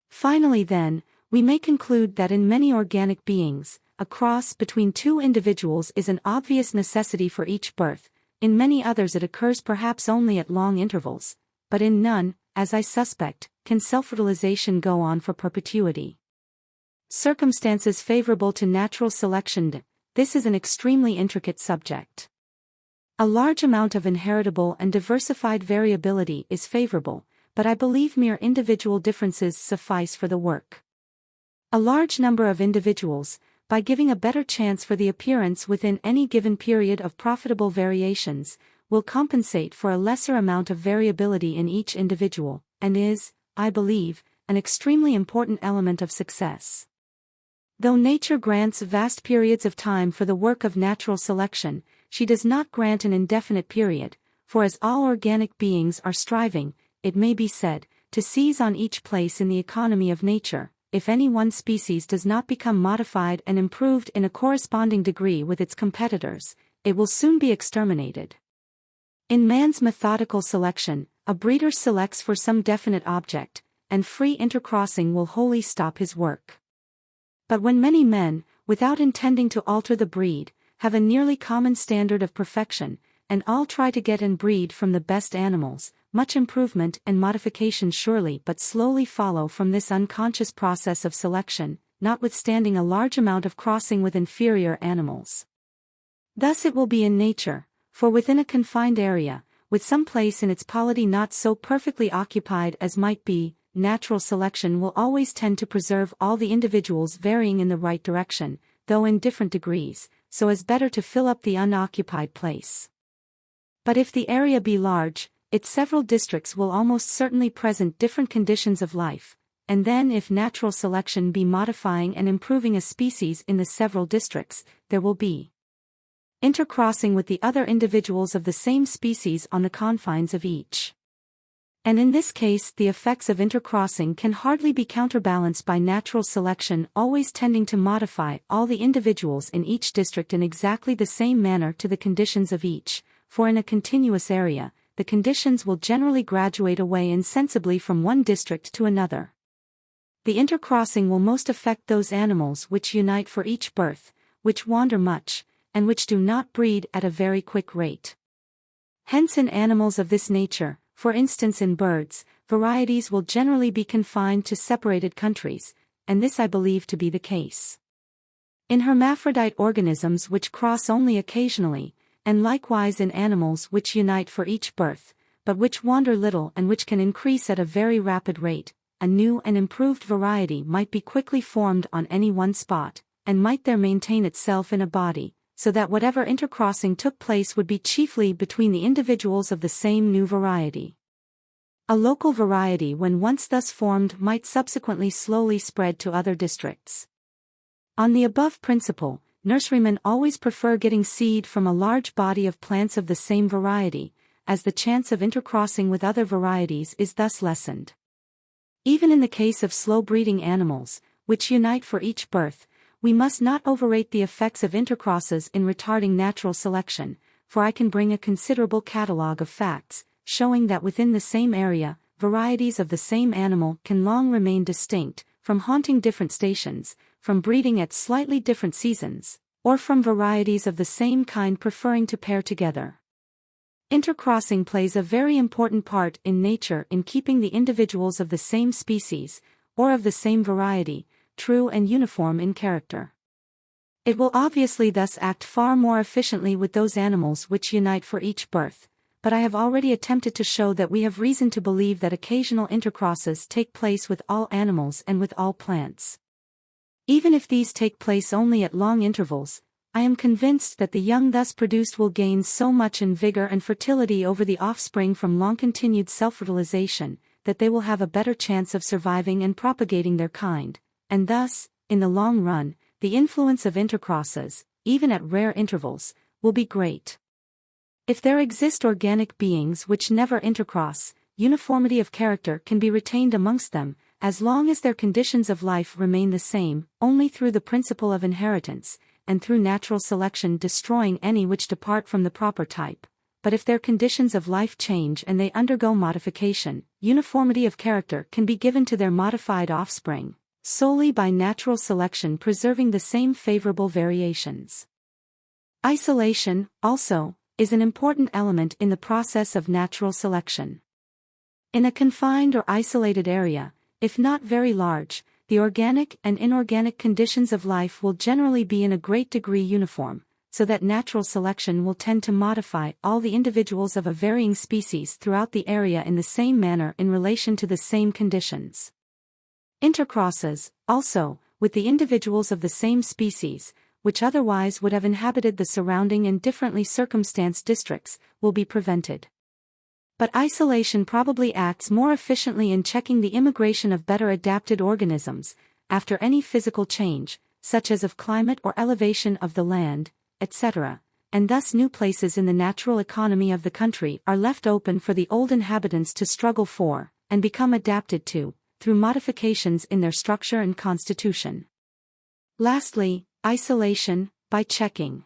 Finally then, we may conclude that in many organic beings, a cross between two individuals is an obvious necessity for each birth. In many others it occurs perhaps only at long intervals, but in none, as I suspect, can self-fertilization go on for perpetuity. Circumstances favorable to natural selection. This is an extremely intricate subject. A large amount of inheritable and diversified variability is favorable, but I believe mere individual differences suffice for the work. A large number of individuals, by giving a better chance for the appearance within any given period of profitable variations, will compensate for a lesser amount of variability in each individual, and is, I believe, an extremely important element of success. Though nature grants vast periods of time for the work of natural selection, she does not grant an indefinite period, for as all organic beings are striving, it may be said, to seize on each place in the economy of nature, if any one species does not become modified and improved in a corresponding degree with its competitors, it will soon be exterminated. In man's methodical selection, a breeder selects for some definite object, and free intercrossing will wholly stop his work. But when many men, without intending to alter the breed, have a nearly common standard of perfection, and all try to get and breed from the best animals, much improvement and modification surely but slowly follow from this unconscious process of selection, notwithstanding a large amount of crossing with inferior animals. Thus it will be in nature, for within a confined area, with some place in its polity not so perfectly occupied as might be, natural selection will always tend to preserve all the individuals varying in the right direction, though in different degrees, so as better to fill up the unoccupied place. But if the area be large, its several districts will almost certainly present different conditions of life, and then if natural selection be modifying and improving a species in the several districts, there will be intercrossing with the other individuals of the same species on the confines of each. And in this case the effects of intercrossing can hardly be counterbalanced by natural selection always tending to modify all the individuals in each district in exactly the same manner to the conditions of each, for in a continuous area, the conditions will generally graduate away insensibly from one district to another. The intercrossing will most affect those animals which unite for each birth, which wander much, and which do not breed at a very quick rate. Hence in animals of this nature, for instance in birds, varieties will generally be confined to separated countries, and this I believe to be the case. In hermaphrodite organisms which cross only occasionally, and likewise in animals which unite for each birth, but which wander little and which can increase at a very rapid rate, a new and improved variety might be quickly formed on any one spot, and might there maintain itself in a body, so that whatever intercrossing took place would be chiefly between the individuals of the same new variety. A local variety when once thus formed might subsequently slowly spread to other districts. On the above principle, nurserymen always prefer getting seed from a large body of plants of the same variety, as the chance of intercrossing with other varieties is thus lessened. Even in the case of slow-breeding animals, which unite for each birth, we must not overrate the effects of intercrosses in retarding natural selection, for I can bring a considerable catalogue of facts, showing that within the same area, varieties of the same animal can long remain distinct, from haunting different stations, from breeding at slightly different seasons, or from varieties of the same kind preferring to pair together. Intercrossing plays a very important part in nature in keeping the individuals of the same species, or of the same variety, true and uniform in character. It will obviously thus act far more efficiently with those animals which unite for each birth, but I have already attempted to show that we have reason to believe that occasional intercrosses take place with all animals and with all plants. Even if these take place only at long intervals, I am convinced that the young thus produced will gain so much in vigor and fertility over the offspring from long-continued self-fertilization, that they will have a better chance of surviving and propagating their kind, and thus, in the long run, the influence of intercrosses, even at rare intervals, will be great. If there exist organic beings which never intercross, uniformity of character can be retained amongst them, as long as their conditions of life remain the same, only through the principle of inheritance, and through natural selection destroying any which depart from the proper type. But if their conditions of life change and they undergo modification, uniformity of character can be given to their modified offspring, solely by natural selection preserving the same favorable variations. Isolation, also, is an important element in the process of natural selection. In a confined or isolated area, if not very large, the organic and inorganic conditions of life will generally be in a great degree uniform, so that natural selection will tend to modify all the individuals of a varying species throughout the area in the same manner in relation to the same conditions. Intercrosses, also, with the individuals of the same species, which otherwise would have inhabited the surrounding and differently circumstanced districts, will be prevented. But isolation probably acts more efficiently in checking the immigration of better adapted organisms, after any physical change, such as of climate or elevation of the land, etc., and thus new places in the natural economy of the country are left open for the old inhabitants to struggle for, and become adapted to, through modifications in their structure and constitution. Lastly, isolation, by checking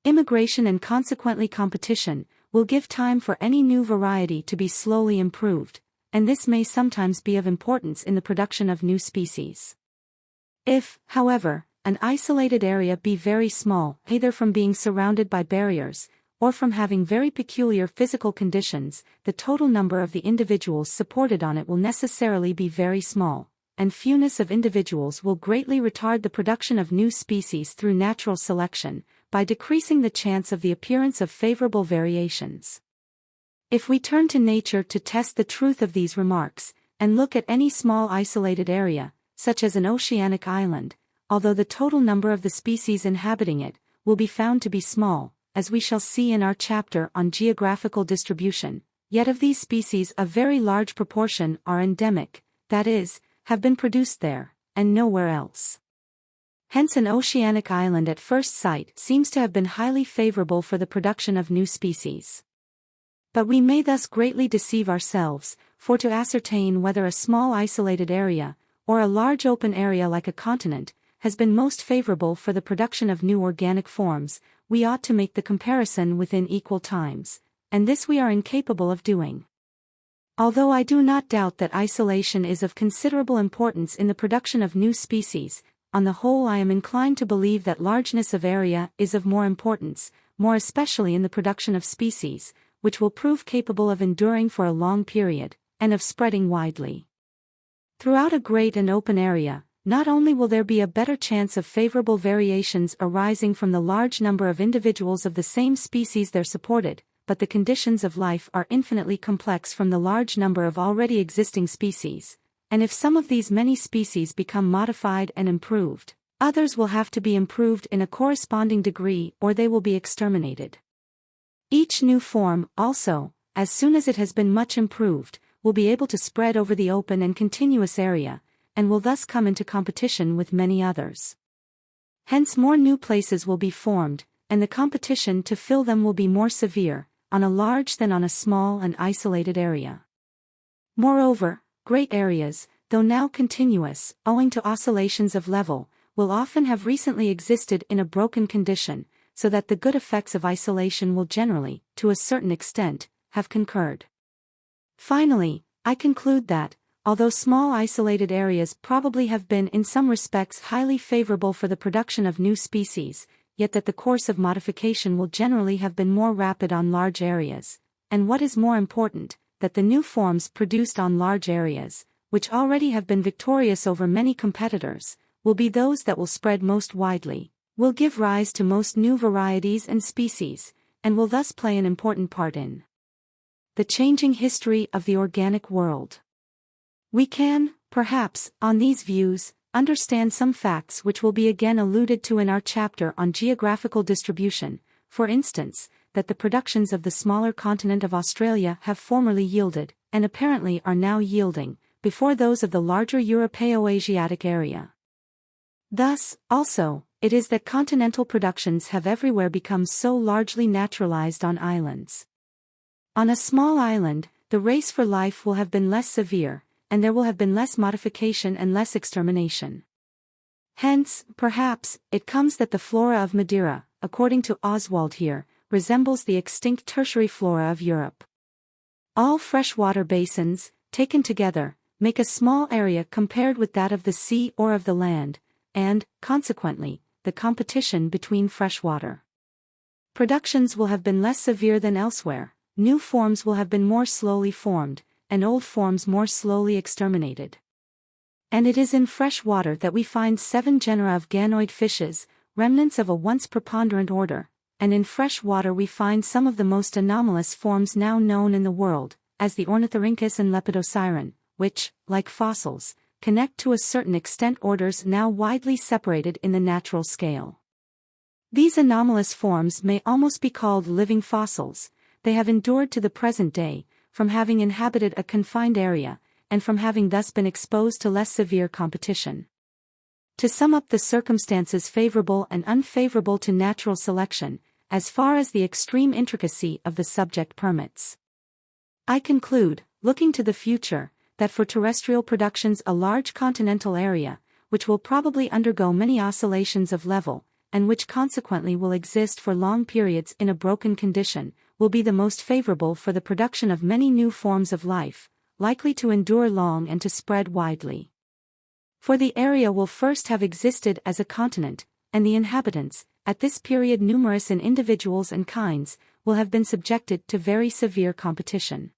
immigration and consequently competition, will give time for any new variety to be slowly improved, and this may sometimes be of importance in the production of new species. If, however, an isolated area be very small, either from being surrounded by barriers, or from having very peculiar physical conditions, the total number of the individuals supported on it will necessarily be very small, and fewness of individuals will greatly retard the production of new species through natural selection, by decreasing the chance of the appearance of favorable variations. If we turn to nature to test the truth of these remarks, and look at any small isolated area, such as an oceanic island, although the total number of the species inhabiting it will be found to be small, as we shall see in our chapter on geographical distribution, yet of these species a very large proportion are endemic, that is, have been produced there, and nowhere else. Hence an oceanic island at first sight seems to have been highly favorable for the production of new species. But we may thus greatly deceive ourselves, for to ascertain whether a small isolated area, or a large open area like a continent, has been most favorable for the production of new organic forms, we ought to make the comparison within equal times, and this we are incapable of doing. Although I do not doubt that isolation is of considerable importance in the production of new species, on the whole I am inclined to believe that largeness of area is of more importance, more especially in the production of species, which will prove capable of enduring for a long period, and of spreading widely. Throughout a great and open area, not only will there be a better chance of favorable variations arising from the large number of individuals of the same species there supported, but the conditions of life are infinitely complex from the large number of already existing species, and if some of these many species become modified and improved, others will have to be improved in a corresponding degree or they will be exterminated. Each new form, also, as soon as it has been much improved, will be able to spread over the open and continuous area, and will thus come into competition with many others. Hence more new places will be formed, and the competition to fill them will be more severe, on a large than on a small and isolated area. Moreover, great areas, though now continuous, owing to oscillations of level, will often have recently existed in a broken condition, so that the good effects of isolation will generally, to a certain extent, have concurred. Finally, I conclude that, although small isolated areas probably have been in some respects highly favorable for the production of new species, yet that the course of modification will generally have been more rapid on large areas, and what is more important, that the new forms produced on large areas, which already have been victorious over many competitors, will be those that will spread most widely, will give rise to most new varieties and species, and will thus play an important part in the changing history of the organic world. We can, perhaps, on these views, understand some facts which will be again alluded to in our chapter on geographical distribution, for instance, that the productions of the smaller continent of Australia have formerly yielded, and apparently are now yielding, before those of the larger Europaeo-Asiatic area. Thus, also, it is that continental productions have everywhere become so largely naturalized on islands. On a small island, the race for life will have been less severe, and there will have been less modification and less extermination. Hence, perhaps, it comes that the flora of Madeira, according to Oswald here, resembles the extinct tertiary flora of Europe. All freshwater basins, taken together, make a small area compared with that of the sea or of the land, and, consequently, the competition between freshwater productions will have been less severe than elsewhere. New forms will have been more slowly formed, and old forms more slowly exterminated. And it is in fresh water that we find 7 genera of ganoid fishes, remnants of a once preponderant order, and in fresh water we find some of the most anomalous forms now known in the world, as the Ornithorhynchus and Lepidosiren, which, like fossils, connect to a certain extent orders now widely separated in the natural scale. These anomalous forms may almost be called living fossils. They have endured to the present day, from having inhabited a confined area, and from having thus been exposed to less severe competition. To sum up the circumstances favorable and unfavorable to natural selection, as far as the extreme intricacy of the subject permits, I conclude, looking to the future, that for terrestrial productions a large continental area, which will probably undergo many oscillations of level, and which consequently will exist for long periods in a broken condition, will be the most favorable for the production of many new forms of life, likely to endure long and to spread widely. For the area will first have existed as a continent, and the inhabitants, at this period numerous in individuals and kinds, will have been subjected to very severe competition.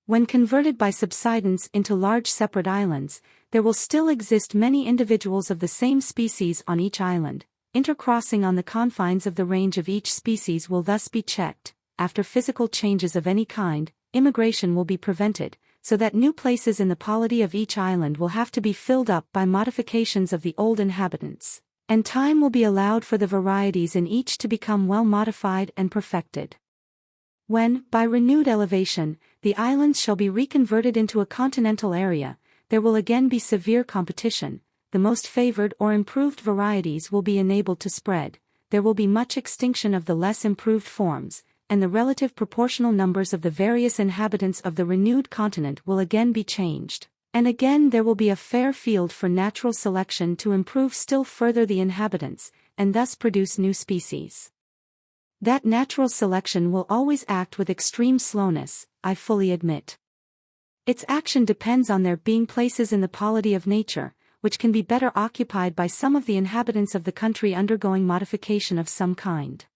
When converted by subsidence into large separate islands, there will still exist many individuals of the same species on each island. Intercrossing on the confines of the range of each species will thus be checked. After physical changes of any kind, immigration will be prevented, so that new places in the polity of each island will have to be filled up by modifications of the old inhabitants, and time will be allowed for the varieties in each to become well modified and perfected. When, by renewed elevation, the islands shall be reconverted into a continental area, there will again be severe competition, the most favored or improved varieties will be enabled to spread, there will be much extinction of the less improved forms, and the relative proportional numbers of the various inhabitants of the renewed continent will again be changed, and again there will be a fair field for natural selection to improve still further the inhabitants, and thus produce new species. That natural selection will always act with extreme slowness, I fully admit. Its action depends on there being places in the polity of nature, which can be better occupied by some of the inhabitants of the country undergoing modification of some kind.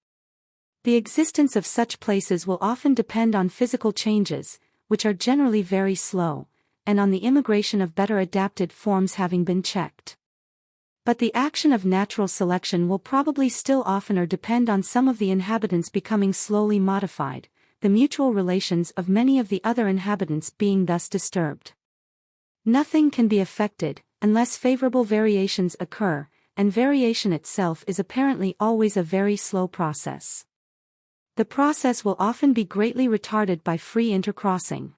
The existence of such places will often depend on physical changes, which are generally very slow, and on the immigration of better adapted forms having been checked. But the action of natural selection will probably still oftener depend on some of the inhabitants becoming slowly modified, the mutual relations of many of the other inhabitants being thus disturbed. Nothing can be effected, unless favorable variations occur, and variation itself is apparently always a very slow process. The process will often be greatly retarded by free intercrossing.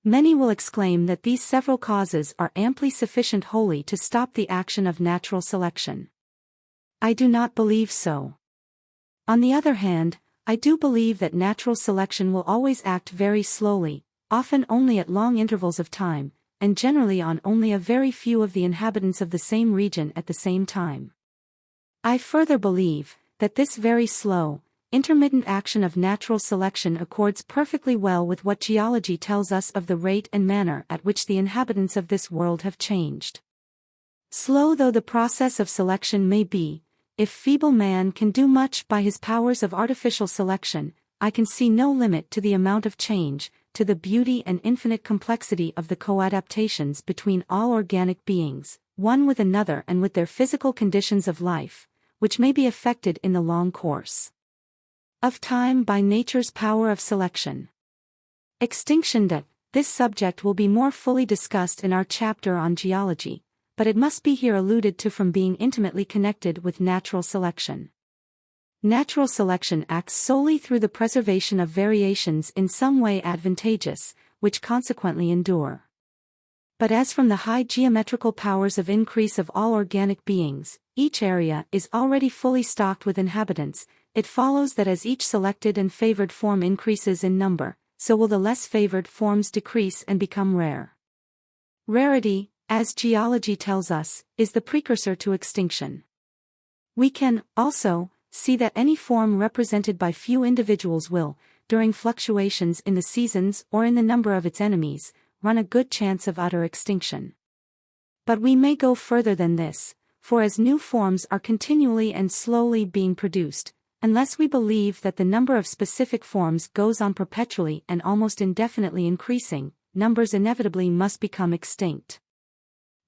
Many will exclaim that these several causes are amply sufficient wholly to stop the action of natural selection. I do not believe so. On the other hand, I do believe that natural selection will always act very slowly, often only at long intervals of time, and generally on only a very few of the inhabitants of the same region at the same time. I further believe that this very slow, intermittent action of natural selection accords perfectly well with what geology tells us of the rate and manner at which the inhabitants of this world have changed. Slow though the process of selection may be, if feeble man can do much by his powers of artificial selection, I can see no limit to the amount of change, to the beauty and infinite complexity of the co-adaptations between all organic beings, one with another and with their physical conditions of life, which may be effected in the long course of time by nature's power of selection. Extinction. This subject will be more fully discussed in our chapter on geology, but it must be here alluded to from being intimately connected with natural selection. Natural selection acts solely through the preservation of variations in some way advantageous, which consequently endure. But as from the high geometrical powers of increase of all organic beings, each area is already fully stocked with inhabitants, it follows that as each selected and favored form increases in number, so will the less favored forms decrease and become rare. Rarity, as geology tells us, is the precursor to extinction. We can, also, see that any form represented by few individuals will, during fluctuations in the seasons or in the number of its enemies, run a good chance of utter extinction. But we may go further than this, for as new forms are continually and slowly being produced, unless we believe that the number of specific forms goes on perpetually and almost indefinitely increasing, numbers inevitably must become extinct.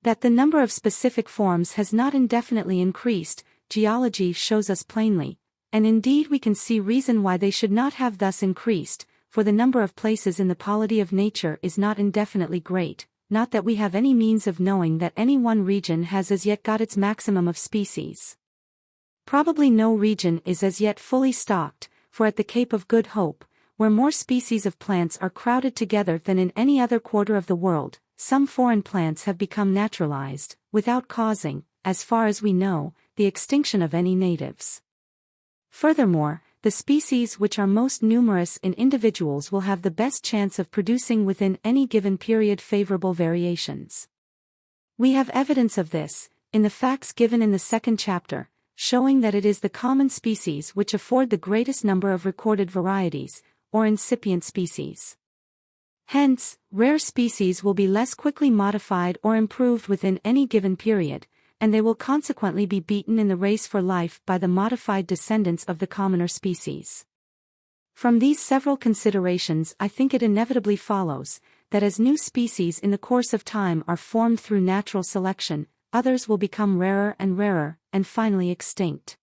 That the number of specific forms has not indefinitely increased, geology shows us plainly, and indeed we can see reason why they should not have thus increased, for the number of places in the polity of nature is not indefinitely great, not that we have any means of knowing that any one region has as yet got its maximum of species. Probably no region is as yet fully stocked, for at the Cape of Good Hope, where more species of plants are crowded together than in any other quarter of the world, some foreign plants have become naturalized, without causing, as far as we know, the extinction of any natives. Furthermore, the species which are most numerous in individuals will have the best chance of producing within any given period favorable variations. We have evidence of this, in the facts given in the second chapter, showing that it is the common species which afford the greatest number of recorded varieties, or incipient species. Hence, rare species will be less quickly modified or improved within any given period, and they will consequently be beaten in the race for life by the modified descendants of the commoner species. From these several considerations I think it inevitably follows, that as new species in the course of time are formed through natural selection, others will become rarer, and finally extinct.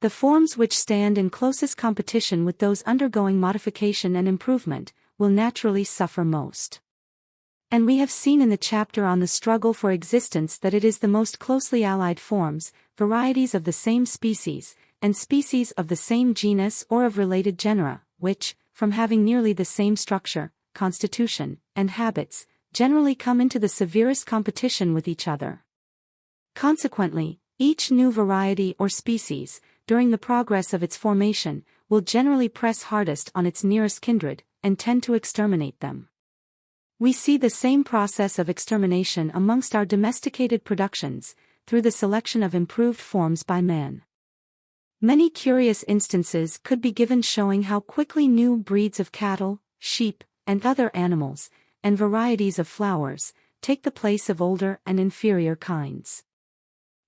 The forms which stand in closest competition with those undergoing modification and improvement, will naturally suffer most. And we have seen in the chapter on the struggle for existence that it is the most closely allied forms, varieties of the same species, and species of the same genus or of related genera, which, from having nearly the same structure, constitution, and habits, generally come into the severest competition with each other. Consequently, each new variety or species, during the progress of its formation, will generally press hardest on its nearest kindred, and tend to exterminate them. We see the same process of extermination amongst our domesticated productions, through the selection of improved forms by man. Many curious instances could be given showing how quickly new breeds of cattle, sheep, and other animals, and varieties of flowers, take the place of older and inferior kinds.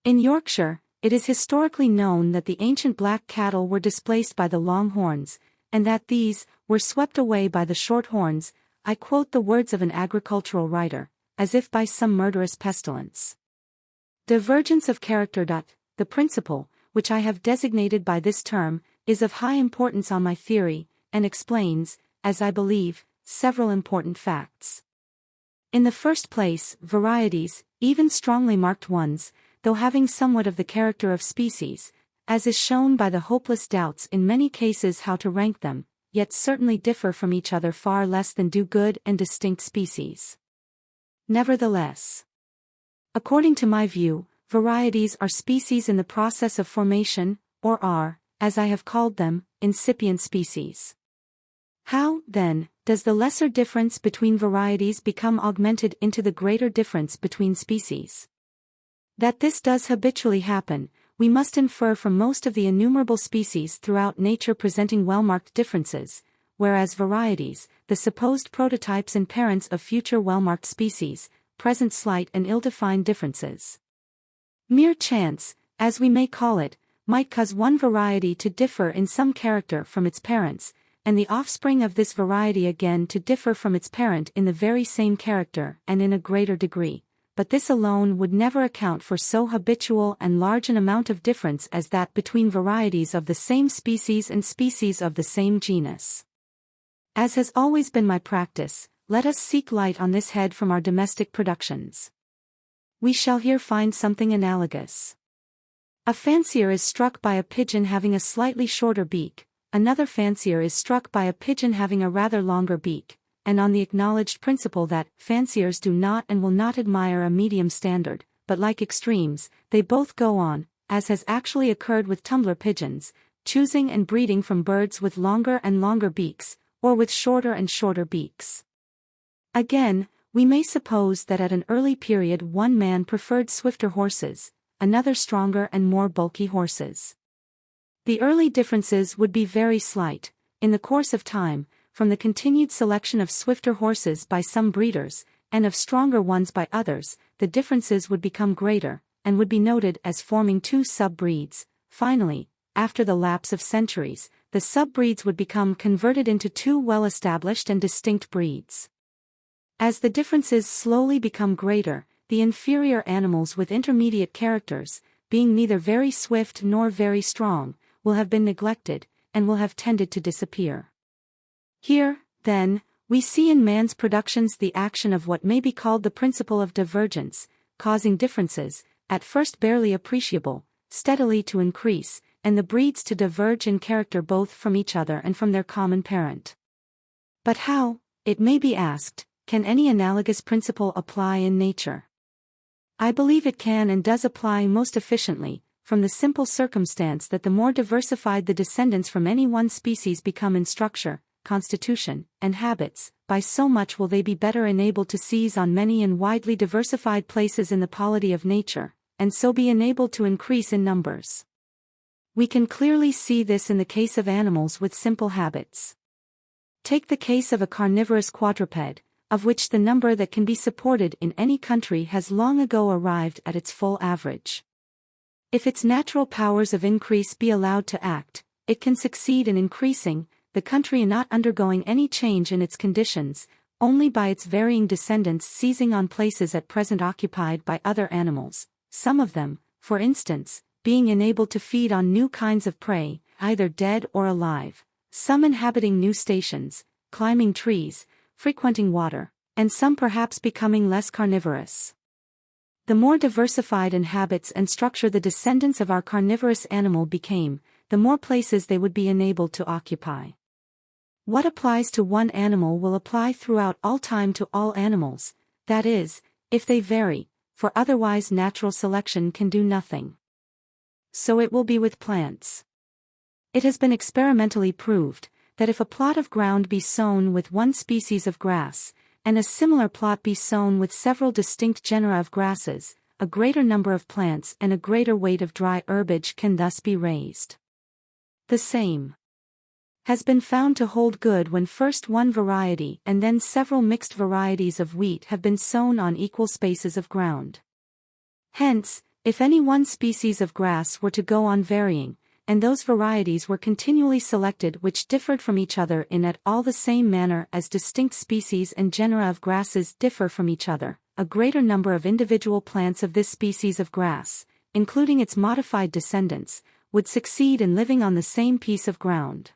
In Yorkshire, it is historically known that the ancient black cattle were displaced by the long horns, and that these were swept away by the short horns. I quote the words of an agricultural writer, as if by some murderous pestilence. Divergence of character. The principle, which I have designated by this term, is of high importance on my theory, and explains, as I believe, several important facts. In the first place, varieties, even strongly marked ones, though having somewhat of the character of species, as is shown by the hopeless doubts in many cases how to rank them, yet certainly differ from each other far less than do good and distinct species. Nevertheless, according to my view, varieties are species in the process of formation, or are, as I have called them, incipient species. How, then, does the lesser difference between varieties become augmented into the greater difference between species? That this does habitually happen, we must infer from most of the innumerable species throughout nature presenting well-marked differences, whereas varieties, the supposed prototypes and parents of future well-marked species, present slight and ill-defined differences. Mere chance, as we may call it, might cause one variety to differ in some character from its parents, and the offspring of this variety again to differ from its parent in the very same character and in a greater degree, but this alone would never account for so habitual and large an amount of difference as that between varieties of the same species and species of the same genus. As has always been my practice, let us seek light on this head from our domestic productions. We shall here find something analogous. A fancier is struck by a pigeon having a slightly shorter beak, another fancier is struck by a pigeon having a rather longer beak, and on the acknowledged principle that fanciers do not and will not admire a medium standard, but like extremes, they both go on, as has actually occurred with tumbler pigeons, choosing and breeding from birds with longer and longer beaks, or with shorter and shorter beaks. Again, we may suppose that at an early period one man preferred swifter horses, another stronger and more bulky horses. The early differences would be very slight. In the course of time, from the continued selection of swifter horses by some breeders, and of stronger ones by others, the differences would become greater, and would be noted as forming two sub-breeds. Finally, after the lapse of centuries, the sub-breeds would become converted into two well-established and distinct breeds. As the differences slowly become greater, the inferior animals with intermediate characters, being neither very swift nor very strong, will have been neglected, and will have tended to disappear. Here, then, we see in man's productions the action of what may be called the principle of divergence, causing differences, at first barely appreciable, steadily to increase, and the breeds to diverge in character both from each other and from their common parent. But how, it may be asked, can any analogous principle apply in nature? I believe it can and does apply most efficiently, from the simple circumstance that the more diversified the descendants from any one species become in structure, constitution, and habits, by so much will they be better enabled to seize on many and widely diversified places in the polity of nature, and so be enabled to increase in numbers. We can clearly see this in the case of animals with simple habits. Take the case of a carnivorous quadruped, of which the number that can be supported in any country has long ago arrived at its full average. If its natural powers of increase be allowed to act, it can succeed in increasing, the country not undergoing any change in its conditions, only by its varying descendants seizing on places at present occupied by other animals, some of them, for instance, being enabled to feed on new kinds of prey, either dead or alive, some inhabiting new stations, climbing trees, frequenting water, and some perhaps becoming less carnivorous. The more diversified in habits and structure the descendants of our carnivorous animal became, the more places they would be enabled to occupy. What applies to one animal will apply throughout all time to all animals, that is, if they vary, for otherwise natural selection can do nothing. So it will be with plants. It has been experimentally proved that if a plot of ground be sown with one species of grass, and a similar plot be sown with several distinct genera of grasses, a greater number of plants and a greater weight of dry herbage can thus be raised. The same has been found to hold good when first one variety and then several mixed varieties of wheat have been sown on equal spaces of ground. Hence, if any one species of grass were to go on varying, and those varieties were continually selected which differed from each other in at all the same manner as distinct species and genera of grasses differ from each other, a greater number of individual plants of this species of grass, including its modified descendants, would succeed in living on the same piece of ground.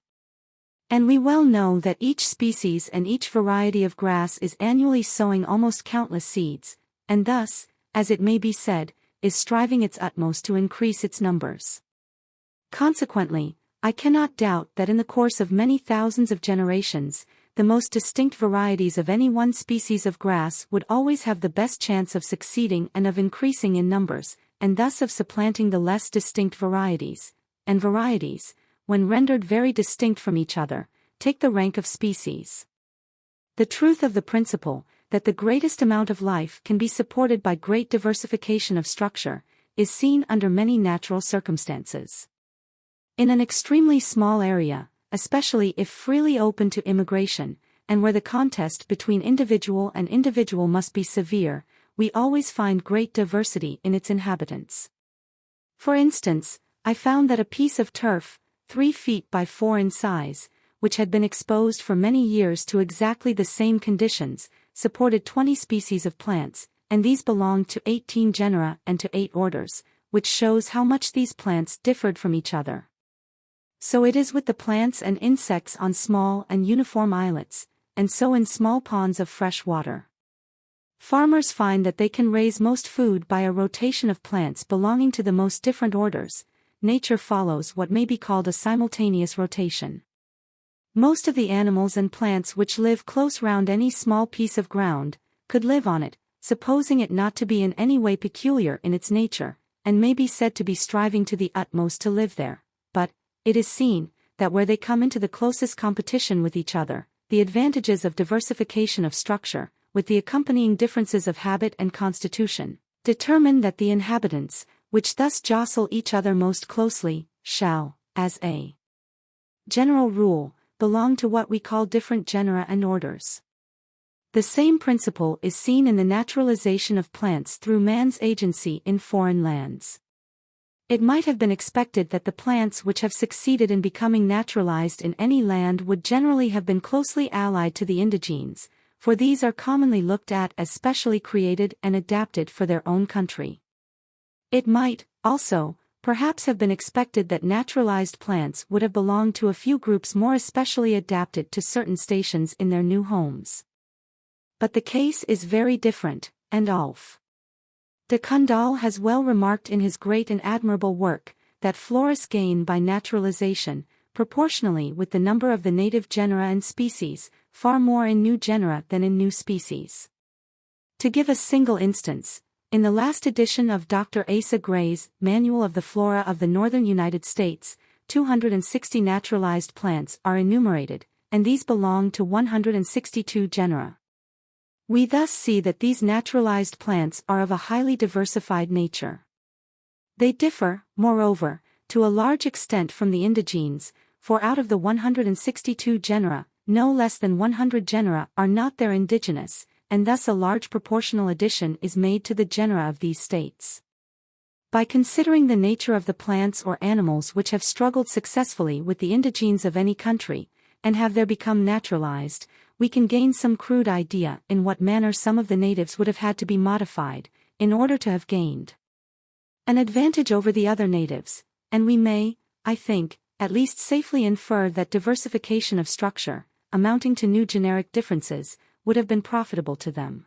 And we well know that each species and each variety of grass is annually sowing almost countless seeds, and thus, as it may be said, is striving its utmost to increase its numbers. Consequently, I cannot doubt that in the course of many thousands of generations, the most distinct varieties of any one species of grass would always have the best chance of succeeding and of increasing in numbers, and thus of supplanting the less distinct varieties, and varieties, when rendered very distinct from each other, take the rank of species. The truth of the principle, that the greatest amount of life can be supported by great diversification of structure, is seen under many natural circumstances. In an extremely small area, especially if freely open to immigration, and where the contest between individual and individual must be severe, we always find great diversity in its inhabitants. For instance, I found that a piece of turf, 3 feet by 4 in size, which had been exposed for many years to exactly the same conditions, supported 20 species of plants, and these belonged to 18 genera and to 8 orders, which shows how much these plants differed from each other. So it is with the plants and insects on small and uniform islets, and so in small ponds of fresh water. Farmers find that they can raise most food by a rotation of plants belonging to the most different orders. Nature follows what may be called a simultaneous rotation. Most of the animals and plants which live close round any small piece of ground, could live on it, supposing it not to be in any way peculiar in its nature, and may be said to be striving to the utmost to live there. But, it is seen, that where they come into the closest competition with each other, the advantages of diversification of structure, with the accompanying differences of habit and constitution, determine that the inhabitants, which thus jostle each other most closely, shall, as a general rule, belong to what we call different genera and orders. The same principle is seen in the naturalization of plants through man's agency in foreign lands. It might have been expected that the plants which have succeeded in becoming naturalized in any land would generally have been closely allied to the indigenes, for these are commonly looked at as specially created and adapted for their own country. It might, also, perhaps have been expected that naturalized plants would have belonged to a few groups more especially adapted to certain stations in their new homes. But the case is very different, and Ulf de Kundal has well remarked in his great and admirable work, that florists gain by naturalization, proportionally with the number of the native genera and species, far more in new genera than in new species. To give a single instance, in the last edition of Dr. Asa Gray's Manual of the Flora of the Northern United States, 260 naturalized plants are enumerated, and these belong to 162 genera. We thus see that these naturalized plants are of a highly diversified nature. They differ, moreover, to a large extent from the indigenes, for out of the 162 genera, no less than 100 genera are not their indigenous, and thus a large proportional addition is made to the genera of these states. By considering the nature of the plants or animals which have struggled successfully with the indigenes of any country, and have there become naturalized, we can gain some crude idea in what manner some of the natives would have had to be modified, in order to have gained an advantage over the other natives, and we may, I think, at least safely infer that diversification of structure, amounting to new generic differences, would have been profitable to them.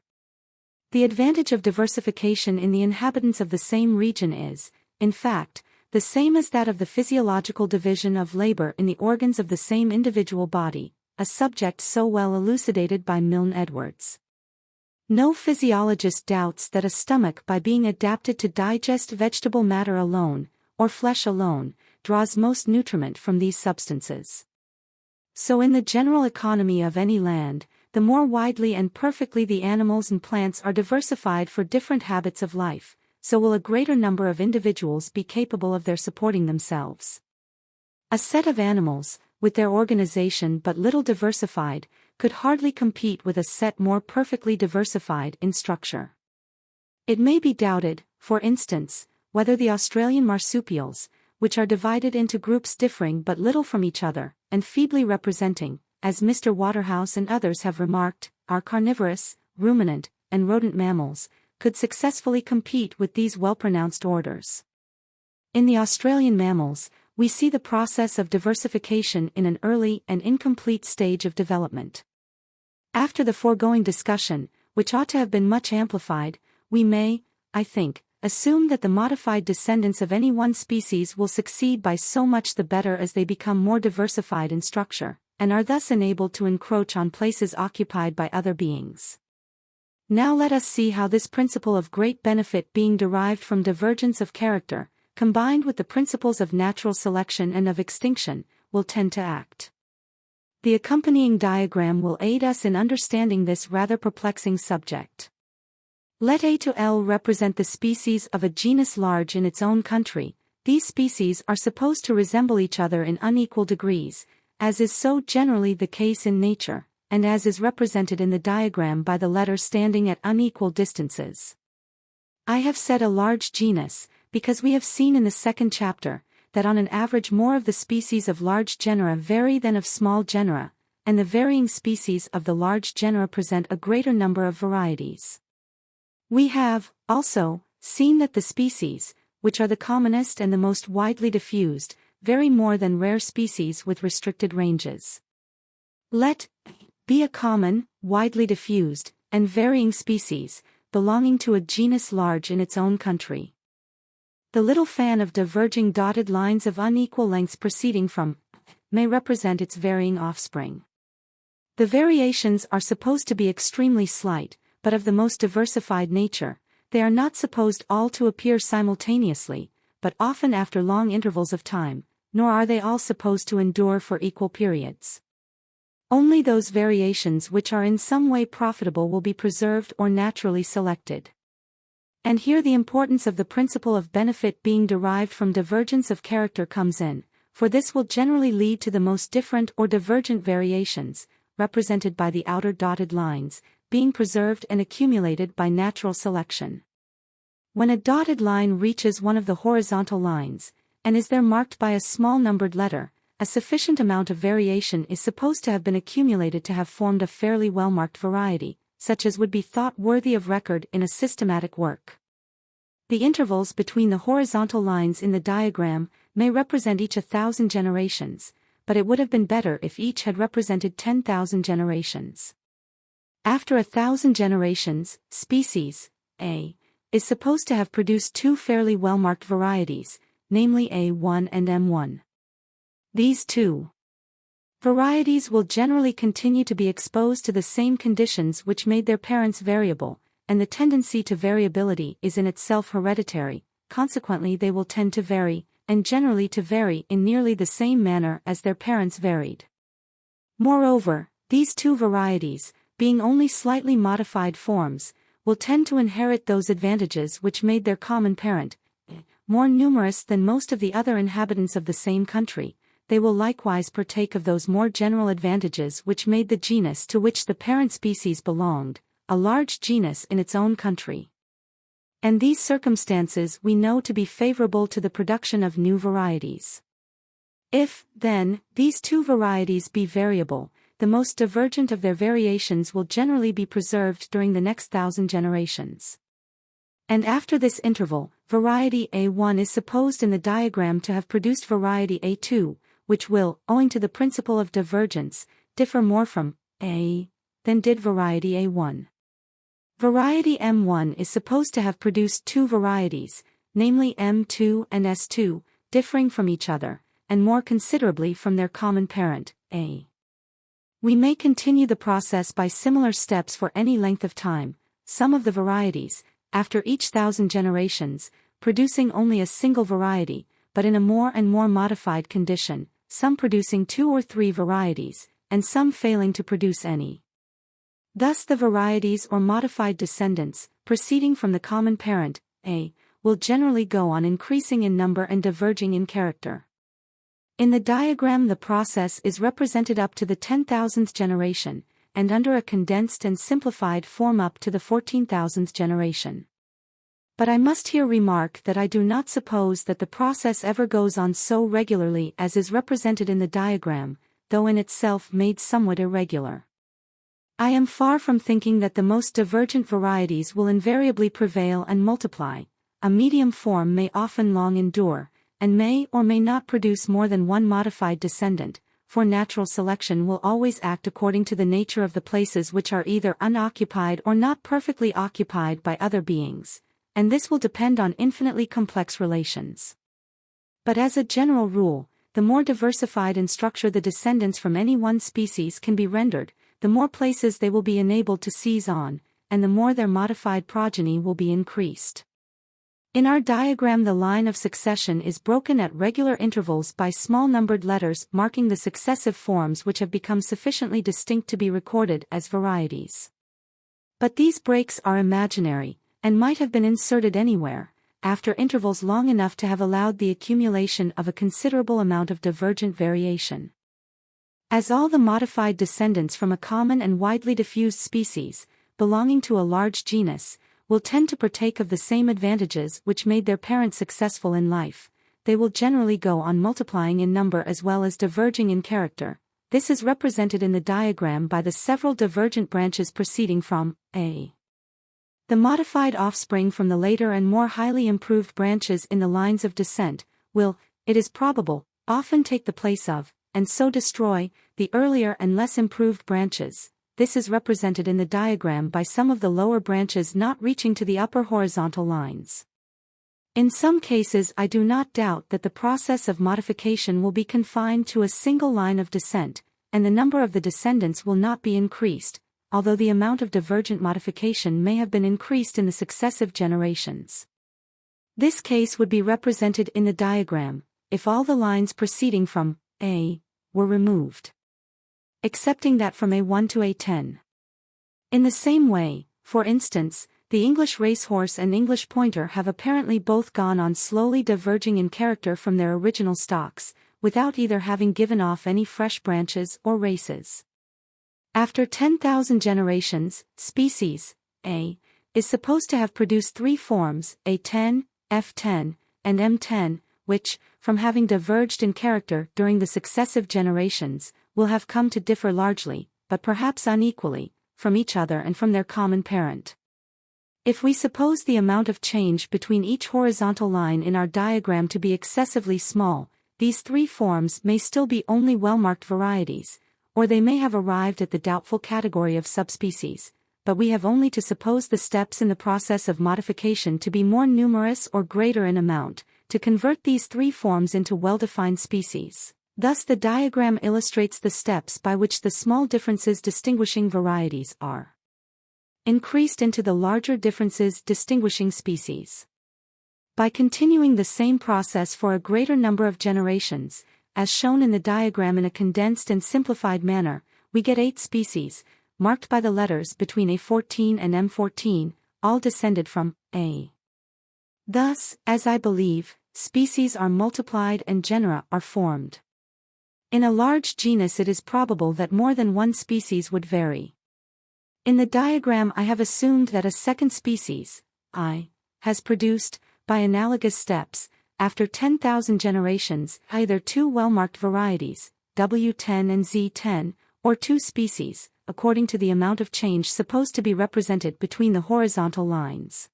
The advantage of diversification in the inhabitants of the same region is, in fact, the same as that of the physiological division of labor in the organs of the same individual body, a subject so well elucidated by Milne Edwards. No physiologist doubts that a stomach, by being adapted to digest vegetable matter alone, or flesh alone, draws most nutriment from these substances. So in the general economy of any land, the more widely and perfectly the animals and plants are diversified for different habits of life, so will a greater number of individuals be capable of their supporting themselves. A set of animals, with their organization but little diversified, could hardly compete with a set more perfectly diversified in structure. It may be doubted, for instance, whether the Australian marsupials, which are divided into groups differing but little from each other, and feebly representing, as Mr. Waterhouse and others have remarked, are carnivorous, ruminant, and rodent mammals, could successfully compete with these well-pronounced orders. In the Australian mammals, we see the process of diversification in an early and incomplete stage of development. After the foregoing discussion, which ought to have been much amplified, we may, I think, assume that the modified descendants of any one species will succeed by so much the better as they become more diversified in structure, and are thus enabled to encroach on places occupied by other beings. Now let us see how this principle of great benefit being derived from divergence of character, combined with the principles of natural selection and of extinction, will tend to act. The accompanying diagram will aid us in understanding this rather perplexing subject. Let A to L represent the species of a genus large in its own country. These species are supposed to resemble each other in unequal degrees, as is so generally the case in nature, and as is represented in the diagram by the letter standing at unequal distances. I have said a large genus, because we have seen in the second chapter, that on an average more of the species of large genera vary than of small genera, and the varying species of the large genera present a greater number of varieties. We have, also, seen that the species, which are the commonest and the most widely diffused, vary more than rare species with restricted ranges. Let be a common, widely diffused, and varying species, belonging to a genus large in its own country. The little fan of diverging dotted lines of unequal lengths proceeding from may represent its varying offspring. The variations are supposed to be extremely slight, but of the most diversified nature. They are not supposed all to appear simultaneously, but often after long intervals of time, nor are they all supposed to endure for equal periods. Only those variations which are in some way profitable will be preserved or naturally selected. And here the importance of the principle of benefit being derived from divergence of character comes in, for this will generally lead to the most different or divergent variations, represented by the outer dotted lines, being preserved and accumulated by natural selection. When a dotted line reaches one of the horizontal lines, and is there marked by a small numbered letter, a sufficient amount of variation is supposed to have been accumulated to have formed a fairly well-marked variety, such as would be thought worthy of record in a systematic work. The intervals between the horizontal lines in the diagram may represent each 1,000 generations, but it would have been better if each had represented 10,000 generations. After 1,000 generations, species A is supposed to have produced two fairly well-marked varieties, namely A1 and M1. These two varieties will generally continue to be exposed to the same conditions which made their parents variable, and the tendency to variability is in itself hereditary, consequently they will tend to vary, and generally to vary in nearly the same manner as their parents varied. Moreover, these two varieties, being only slightly modified forms, will tend to inherit those advantages which made their common parent more numerous than most of the other inhabitants of the same country. They will likewise partake of those more general advantages which made the genus to which the parent species belonged, a large genus in its own country. And these circumstances we know to be favorable to the production of new varieties. If, then, these two varieties be variable, the most divergent of their variations will generally be preserved during the next 1,000 generations. And after this interval, variety A1 is supposed in the diagram to have produced variety A2, which will, owing to the principle of divergence, differ more from A than did variety A1. Variety M1 is supposed to have produced two varieties, namely M2 and S2, differing from each other, and more considerably from their common parent, A. We may continue the process by similar steps for any length of time, some of the varieties, after each 1,000 generations, producing only a single variety, but in a more and more modified condition, some producing 2 or 3 varieties, and some failing to produce any. Thus the varieties or modified descendants, proceeding from the common parent, A, will generally go on increasing in number and diverging in character. In the diagram the process is represented up to the 10,000th generation, and under a condensed and simplified form up to the 14,000th generation. But I must here remark that I do not suppose that the process ever goes on so regularly as is represented in the diagram, though in itself made somewhat irregular. I am far from thinking that the most divergent varieties will invariably prevail and multiply. A medium form may often long endure, and may or may not produce more than one modified descendant, for natural selection will always act according to the nature of the places which are either unoccupied or not perfectly occupied by other beings, and this will depend on infinitely complex relations. But as a general rule, the more diversified in structure the descendants from any one species can be rendered, the more places they will be enabled to seize on, and the more their modified progeny will be increased. In our diagram, the line of succession is broken at regular intervals by small numbered letters marking the successive forms which have become sufficiently distinct to be recorded as varieties. But these breaks are imaginary, and might have been inserted anywhere, after intervals long enough to have allowed the accumulation of a considerable amount of divergent variation. As all the modified descendants from a common and widely diffused species, belonging to a large genus, will tend to partake of the same advantages which made their parent successful in life, they will generally go on multiplying in number as well as diverging in character. This is represented in the diagram by the several divergent branches proceeding from A. The modified offspring from the later and more highly improved branches in the lines of descent will, it is probable, often take the place of, and so destroy, the earlier and less improved branches. This is represented in the diagram by some of the lower branches not reaching to the upper horizontal lines. In some cases, I do not doubt that the process of modification will be confined to a single line of descent, and the number of the descendants will not be increased, although the amount of divergent modification may have been increased in the successive generations. This case would be represented in the diagram, if all the lines proceeding from A were removed, excepting that from A1 to A10. In the same way, for instance, the English racehorse and English pointer have apparently both gone on slowly diverging in character from their original stocks, without either having given off any fresh branches or races. After 10,000 generations, species A is supposed to have produced three forms, A10, F10, and M10, which, from having diverged in character during the successive generations, will have come to differ largely, but perhaps unequally, from each other and from their common parent. If we suppose the amount of change between each horizontal line in our diagram to be excessively small, these three forms may still be only well-marked varieties, or they may have arrived at the doubtful category of subspecies, but we have only to suppose the steps in the process of modification to be more numerous or greater in amount, to convert these three forms into well-defined species. Thus the diagram illustrates the steps by which the small differences distinguishing varieties are increased into the larger differences distinguishing species. By continuing the same process for a greater number of generations, as shown in the diagram in a condensed and simplified manner, we get 8 species, marked by the letters between A14 and M14, all descended from A. Thus, as I believe, species are multiplied and genera are formed. In a large genus it is probable that more than one species would vary. In the diagram I have assumed that a second species, I, has produced, by analogous steps, after 10,000 generations, either two well-marked varieties, W10 and Z10, or two species, according to the amount of change supposed to be represented between the horizontal lines.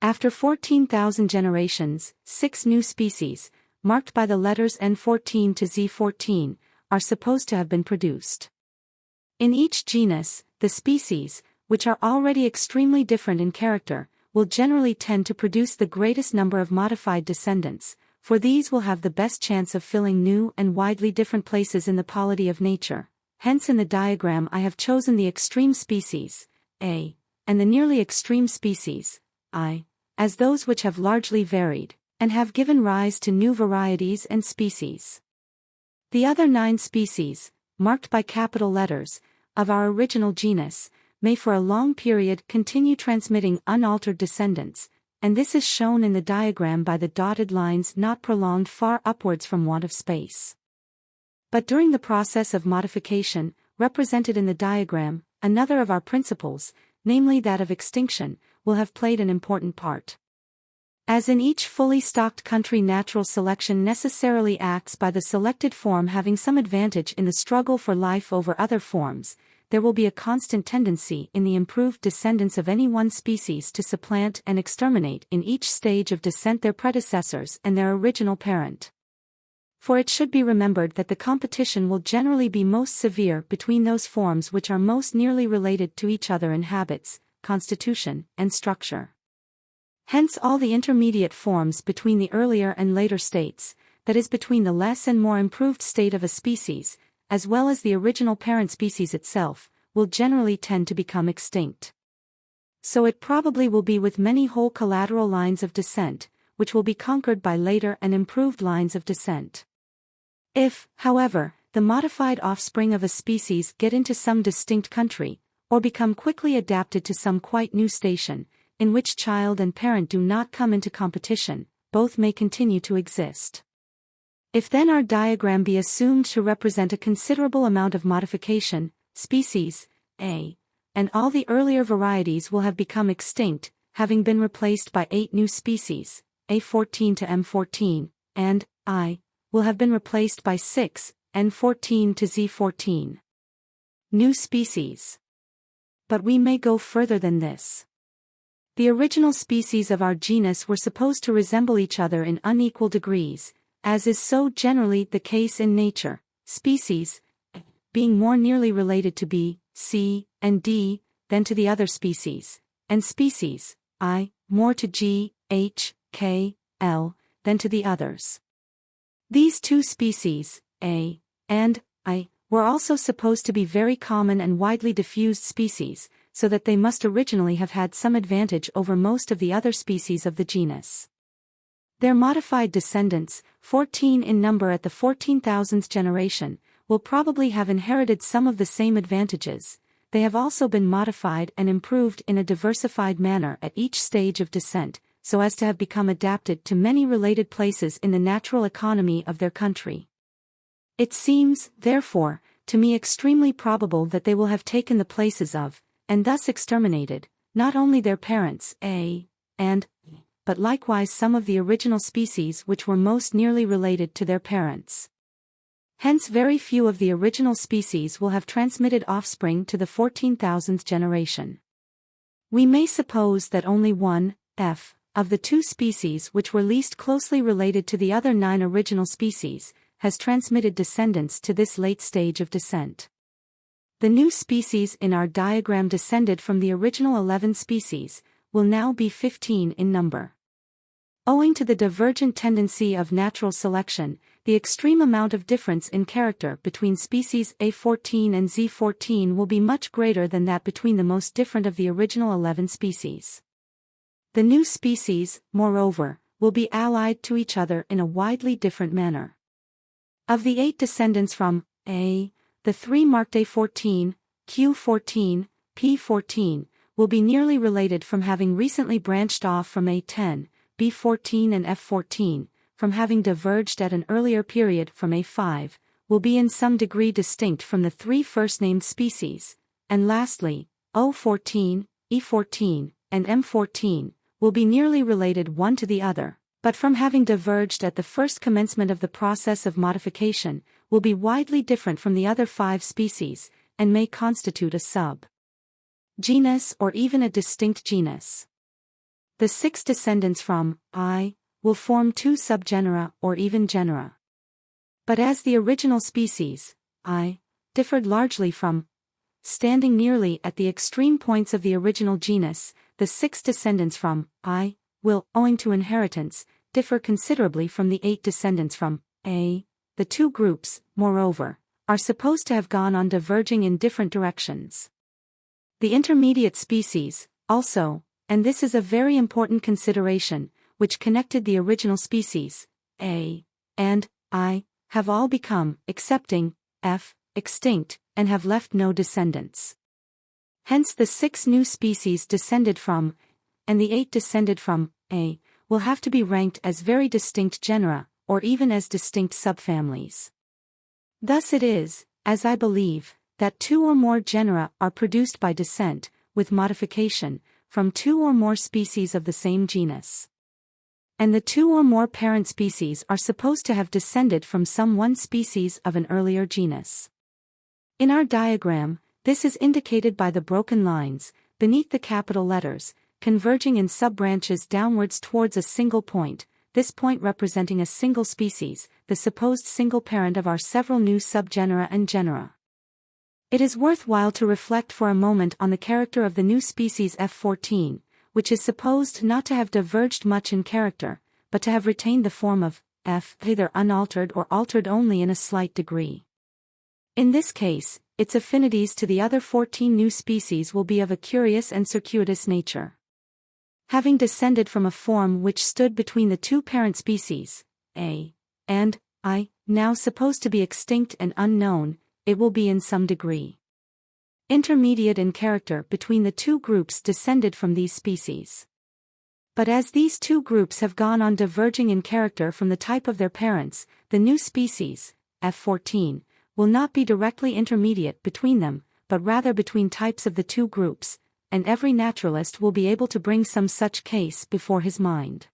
After 14,000 generations, 6 new species, marked by the letters N14 to Z14, are supposed to have been produced. In each genus, the species, which are already extremely different in character, will generally tend to produce the greatest number of modified descendants, for these will have the best chance of filling new and widely different places in the polity of nature. Hence in the diagram I have chosen the extreme species, A, and the nearly extreme species, I, as those which have largely varied, and have given rise to new varieties and species. The other 9 species, marked by capital letters, of our original genus, may for a long period continue transmitting unaltered descendants, and this is shown in the diagram by the dotted lines not prolonged far upwards from want of space. But during the process of modification, represented in the diagram, another of our principles, namely that of extinction, will have played an important part. As in each fully stocked country, natural selection necessarily acts by the selected form having some advantage in the struggle for life over other forms. There will be a constant tendency in the improved descendants of any one species to supplant and exterminate in each stage of descent their predecessors and their original parent. For it should be remembered that the competition will generally be most severe between those forms which are most nearly related to each other in habits, constitution, and structure. Hence all the intermediate forms between the earlier and later states, that is between the less and more improved state of a species, as well as the original parent species itself, will generally tend to become extinct. So it probably will be with many whole collateral lines of descent, which will be conquered by later and improved lines of descent. If, however, the modified offspring of a species get into some distinct country, or become quickly adapted to some quite new station, in which child and parent do not come into competition, both may continue to exist. If then our diagram be assumed to represent a considerable amount of modification, species A, and all the earlier varieties will have become extinct, having been replaced by 8 new species, A14 to M14, and I, will have been replaced by 6, N14 to Z14. New species. But we may go further than this. The original species of our genus were supposed to resemble each other in unequal degrees, as is so generally the case in nature, species being more nearly related to B, C, and D than to the other species, and species I more to G, H, K, L than to the others. These two species, A and I, were also supposed to be very common and widely diffused species, so that they must originally have had some advantage over most of the other species of the genus. Their modified descendants, 14 in number at the 14,000th generation, will probably have inherited some of the same advantages. They have also been modified and improved in a diversified manner at each stage of descent, so as to have become adapted to many related places in the natural economy of their country. It seems, therefore, to me extremely probable that they will have taken the places of, and thus exterminated, not only their parents A and I, but likewise some of the original species which were most nearly related to their parents. Hence very few of the original species will have transmitted offspring to the 14,000th generation. We may suppose that only one, F, of the two species which were least closely related to the other 9 original species, has transmitted descendants to this late stage of descent. The new species in our diagram descended from the original 11 species, will now be 15 in number. Owing to the divergent tendency of natural selection, the extreme amount of difference in character between species A14 and Z14 will be much greater than that between the most different of the original 11 species. The new species, moreover, will be allied to each other in a widely different manner. Of the 8 descendants from A, the 3 marked A14, Q14, P14, will be nearly related from having recently branched off from A10, B14 and F14, from having diverged at an earlier period from A5, will be in some degree distinct from the 3 first-named species, and lastly, O14, E14, and M14, will be nearly related one to the other, but from having diverged at the first commencement of the process of modification, will be widely different from the other 5 species, and may constitute a sub-genus or even a distinct genus. The 6 descendants from I will form 2 subgenera or even genera. But as the original species, I, differed largely from, standing nearly at the extreme points of the original genus, the 6 descendants from I will, owing to inheritance, differ considerably from the 8 descendants from A. The 2 groups, moreover, are supposed to have gone on diverging in different directions. The intermediate species, also, and this is a very important consideration, which connected the original species, A and I, have all become, excepting F, extinct, and have left no descendants. Hence the 6 new species descended from, and the 8 descended from, A, will have to be ranked as very distinct genera, or even as distinct subfamilies. Thus it is, as I believe, that 2 or more genera are produced by descent, with modification, from 2 or more species of the same genus. And the 2 or more parent species are supposed to have descended from some one species of an earlier genus. In our diagram, this is indicated by the broken lines, beneath the capital letters, converging in sub-branches downwards towards a single point, this point representing a single species, the supposed single parent of our several new subgenera and genera. It is worthwhile to reflect for a moment on the character of the new species F14, which is supposed not to have diverged much in character, but to have retained the form of F, either unaltered or altered only in a slight degree. In this case, its affinities to the other 14 new species will be of a curious and circuitous nature. Having descended from a form which stood between the two parent species, A and I, now supposed to be extinct and unknown, it will be in some degree intermediate in character between the two groups descended from these species. But as these two groups have gone on diverging in character from the type of their parents, the new species, F14, will not be directly intermediate between them, but rather between types of the two groups, and every naturalist will be able to bring some such case before his mind.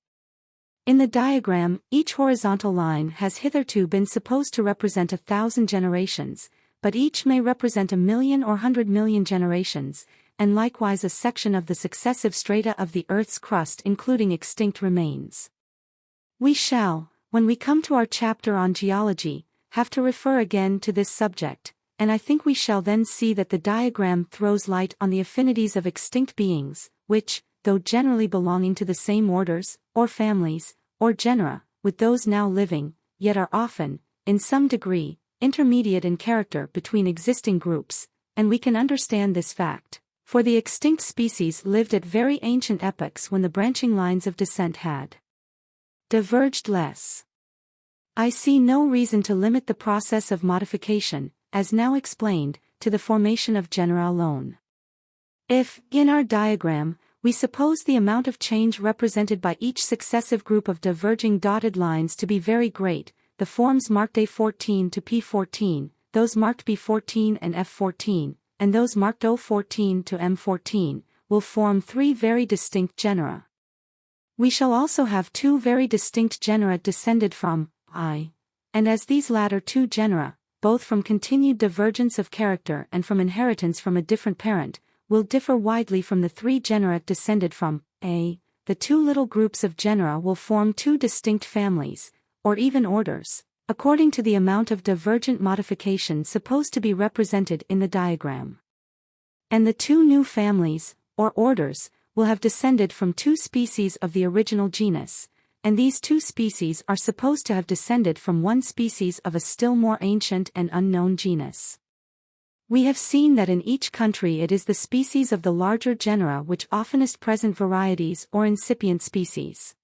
In the diagram, each horizontal line has hitherto been supposed to represent 1,000 generations, but each may represent 1,000,000 or 100,000,000 generations, and likewise a section of the successive strata of the Earth's crust including extinct remains. We shall, when we come to our chapter on geology, have to refer again to this subject, and I think we shall then see that the diagram throws light on the affinities of extinct beings, which, though generally belonging to the same orders, or families, or genera, with those now living, yet are often, in some degree, intermediate in character between existing groups, and we can understand this fact, for the extinct species lived at very ancient epochs when the branching lines of descent had diverged less. I see no reason to limit the process of modification, as now explained, to the formation of genera alone. If, in our diagram, we suppose the amount of change represented by each successive group of diverging dotted lines to be very great, the forms marked A14 to P14, those marked B14 and F14, and those marked O14 to M14, will form three very distinct genera. We shall also have two very distinct genera descended from I, and as these latter two genera, both from continued divergence of character and from inheritance from a different parent, will differ widely from the three genera descended from A, the two little groups of genera will form two distinct families, or even orders, according to the amount of divergent modification supposed to be represented in the diagram. And the two new families, or orders, will have descended from two species of the original genus, and these two species are supposed to have descended from one species of a still more ancient and unknown genus. We have seen that in each country it is the species of the larger genera which oftenest present varieties or incipient species.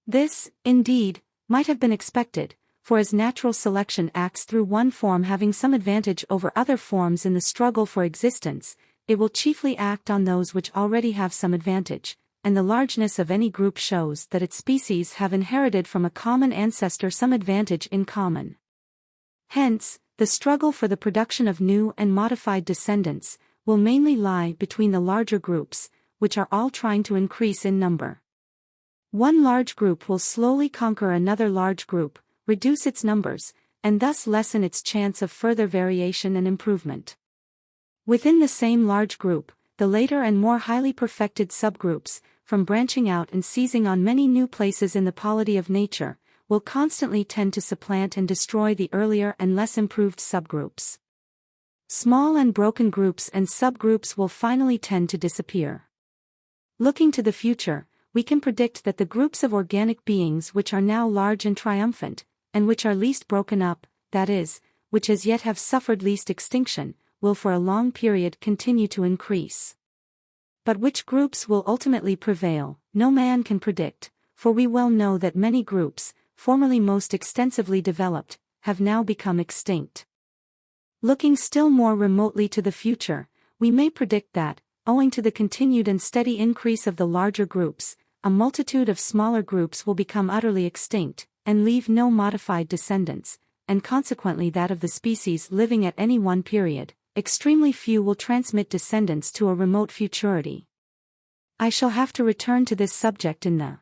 This, indeed, might have been expected, for as natural selection acts through one form having some advantage over other forms in the struggle for existence, it will chiefly act on those which already have some advantage, and the largeness of any group shows that its species have inherited from a common ancestor some advantage in common. Hence, the struggle for the production of new and modified descendants will mainly lie between the larger groups, which are all trying to increase in number. One large group will slowly conquer another large group, reduce its numbers, and thus lessen its chance of further variation and improvement. Within the same large group, the later and more highly perfected subgroups, from branching out and seizing on many new places in the polity of nature, will constantly tend to supplant and destroy the earlier and less improved subgroups. Small and broken groups and subgroups will finally tend to disappear. Looking to the future, we can predict that the groups of organic beings which are now large and triumphant, and which are least broken up, that is, which as yet have suffered least extinction, will for a long period continue to increase. But which groups will ultimately prevail, no man can predict, for we well know that many groups, formerly most extensively developed, have now become extinct. Looking still more remotely to the future, we may predict that, owing to the continued and steady increase of the larger groups, a multitude of smaller groups will become utterly extinct, and leave no modified descendants, and consequently that of the species living at any one period, extremely few will transmit descendants to a remote futurity. I shall have to return to this subject in the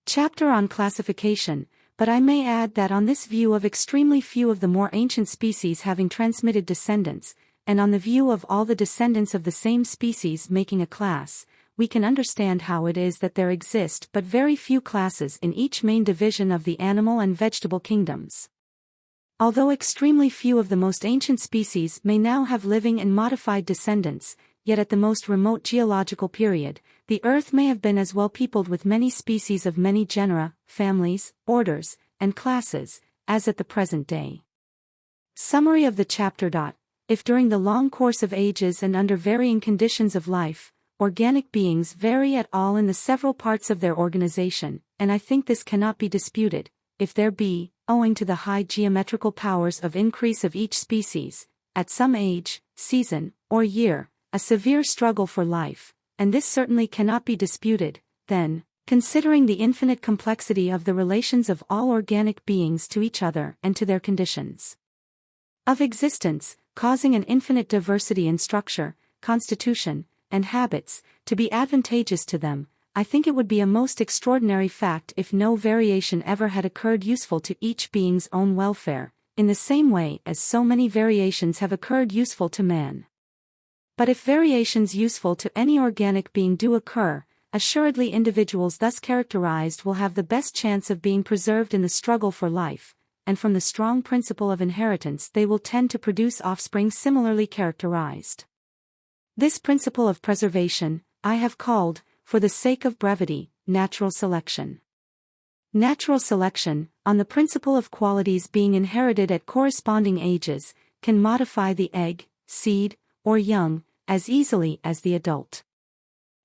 chapter on classification, but I may add that on this view of extremely few of the more ancient species having transmitted descendants, and on the view of all the descendants of the same species making a class, we can understand how it is that there exist but very few classes in each main division of the animal and vegetable kingdoms. Although extremely few of the most ancient species may now have living and modified descendants, yet at the most remote geological period, the earth may have been as well peopled with many species of many genera, families, orders, and classes, as at the present day. Summary of the chapter. if during the long course of ages and under varying conditions of life, organic beings vary at all in the several parts of their organization, and I think this cannot be disputed, if there be, owing to the high geometrical powers of increase of each species, at some age, season, or year, a severe struggle for life, and this certainly cannot be disputed, then, considering the infinite complexity of the relations of all organic beings to each other and to their conditions of existence, causing an infinite diversity in structure, constitution, and habits, to be advantageous to them, I think it would be a most extraordinary fact if no variation ever had occurred useful to each being's own welfare, in the same way as so many variations have occurred useful to man. But if variations useful to any organic being do occur, assuredly individuals thus characterized will have the best chance of being preserved in the struggle for life, and from the strong principle of inheritance they will tend to produce offspring similarly characterized. This principle of preservation, I have called, for the sake of brevity, natural selection. Natural selection, on the principle of qualities being inherited at corresponding ages, can modify the egg, seed, or young, as easily as the adult.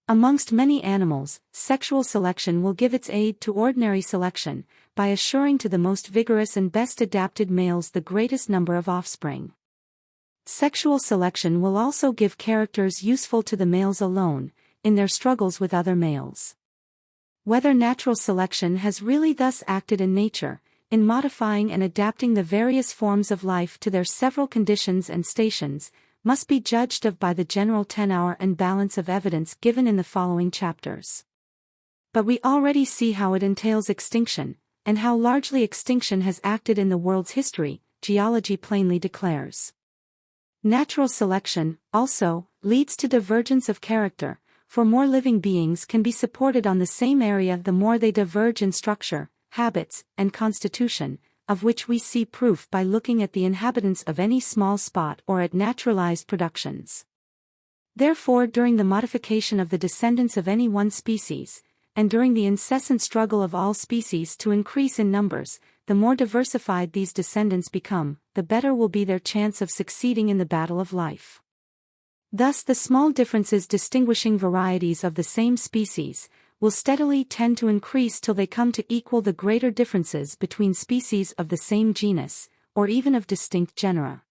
Amongst many animals, sexual selection will give its aid to ordinary selection, by assuring to the most vigorous and best adapted males the greatest number of offspring. Sexual selection will also give characters useful to the males alone, in their struggles with other males. Whether natural selection has really thus acted in nature, in modifying and adapting the various forms of life to their several conditions and stations, must be judged of by the general tenor and balance of evidence given in the following chapters. But we already see how it entails extinction, and how largely extinction has acted in the world's history, geology plainly declares. Natural selection, also, leads to divergence of character, for more living beings can be supported on the same area the more they diverge in structure, habits, and constitution, of which we see proof by looking at the inhabitants of any small spot or at naturalized productions. Therefore, during the modification of the descendants of any one species, and during the incessant struggle of all species to increase in numbers, the more diversified these descendants become, the better will be their chance of succeeding in the battle of life. Thus the small differences distinguishing varieties of the same species will steadily tend to increase till they come to equal the greater differences between species of the same genus, or even of distinct genera.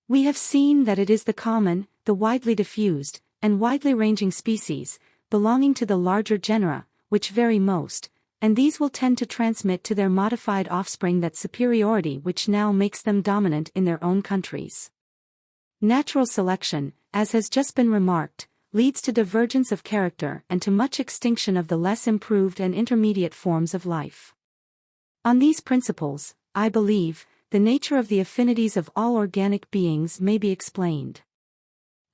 We have seen that it is the common, the widely diffused, and widely ranging species, belonging to the larger genera, which vary most, and these will tend to transmit to their modified offspring that superiority which now makes them dominant in their own countries. Natural selection, as has just been remarked, leads to divergence of character and to much extinction of the less improved and intermediate forms of life. On these principles, I believe, the nature of the affinities of all organic beings may be explained.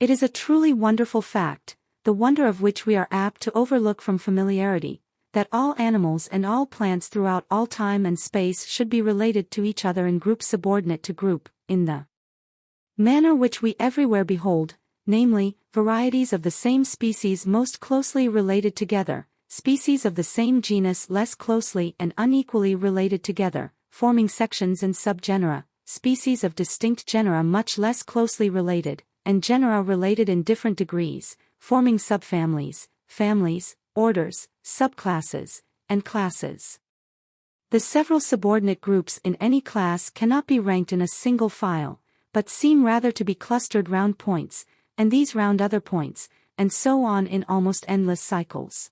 It is a truly wonderful fact, the wonder of which we are apt to overlook from familiarity, that all animals and all plants throughout all time and space should be related to each other in groups subordinate to group, in the manner which we everywhere behold, namely, varieties of the same species most closely related together, species of the same genus less closely and unequally related together, forming sections and subgenera, species of distinct genera much less closely related, and genera related in different degrees, forming subfamilies, families, orders, subclasses, and classes. The several subordinate groups in any class cannot be ranked in a single file, but seem rather to be clustered round points, and these round other points, and so on in almost endless cycles.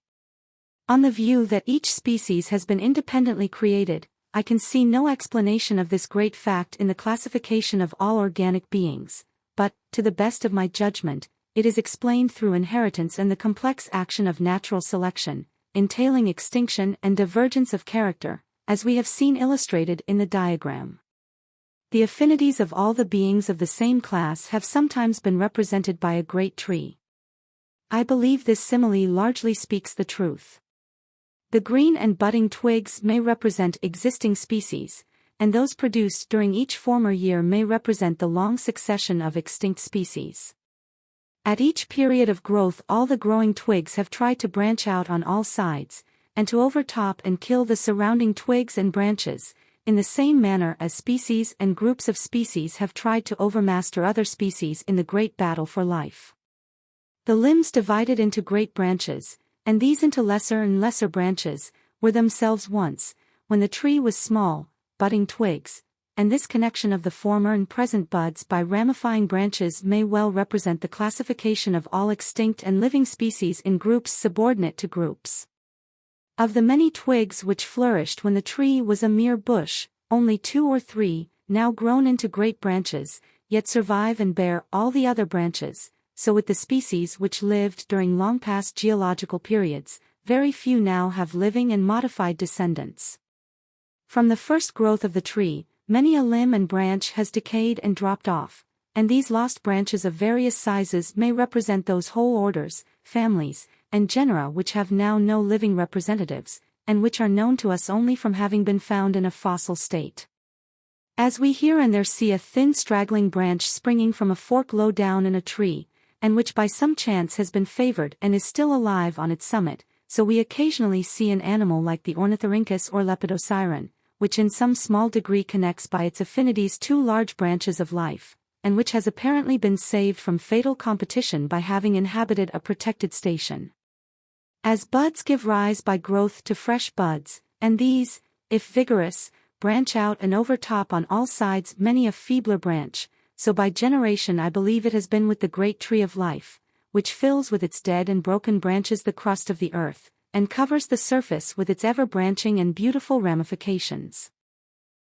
On the view that each species has been independently created, I can see no explanation of this great fact in the classification of all organic beings, but, to the best of my judgment, it is explained through inheritance and the complex action of natural selection, entailing extinction and divergence of character, as we have seen illustrated in the diagram. The affinities of all the beings of the same class have sometimes been represented by a great tree. I believe this simile largely speaks the truth. The green and budding twigs may represent existing species, and those produced during each former year may represent the long succession of extinct species. At each period of growth all the growing twigs have tried to branch out on all sides, and to overtop and kill the surrounding twigs and branches, in the same manner as species and groups of species have tried to overmaster other species in the great battle for life. The limbs divided into great branches, and these into lesser and lesser branches, were themselves once, when the tree was small, budding twigs, and this connection of the former and present buds by ramifying branches may well represent the classification of all extinct and living species in groups subordinate to groups. Of the many twigs which flourished when the tree was a mere bush, only 2 or 3, now grown into great branches, yet survive and bear all the other branches. So with the species which lived during long past geological periods, very few now have living and modified descendants. From the first growth of the tree, many a limb and branch has decayed and dropped off, and these lost branches of various sizes may represent those whole orders, families, and genera which have now no living representatives, and which are known to us only from having been found in a fossil state. As we here and there see a thin straggling branch springing from a fork low down in a tree, and which by some chance has been favored and is still alive on its summit, so we occasionally see an animal like the ornithorhynchus or lepidosiren, which in some small degree connects by its affinities 2 large branches of life, and which has apparently been saved from fatal competition by having inhabited a protected station. As buds give rise by growth to fresh buds, and these, if vigorous, branch out and overtop on all sides many a feebler branch, so by generation I believe it has been with the great tree of life, which fills with its dead and broken branches the crust of the earth, and covers the surface with its ever-branching and beautiful ramifications.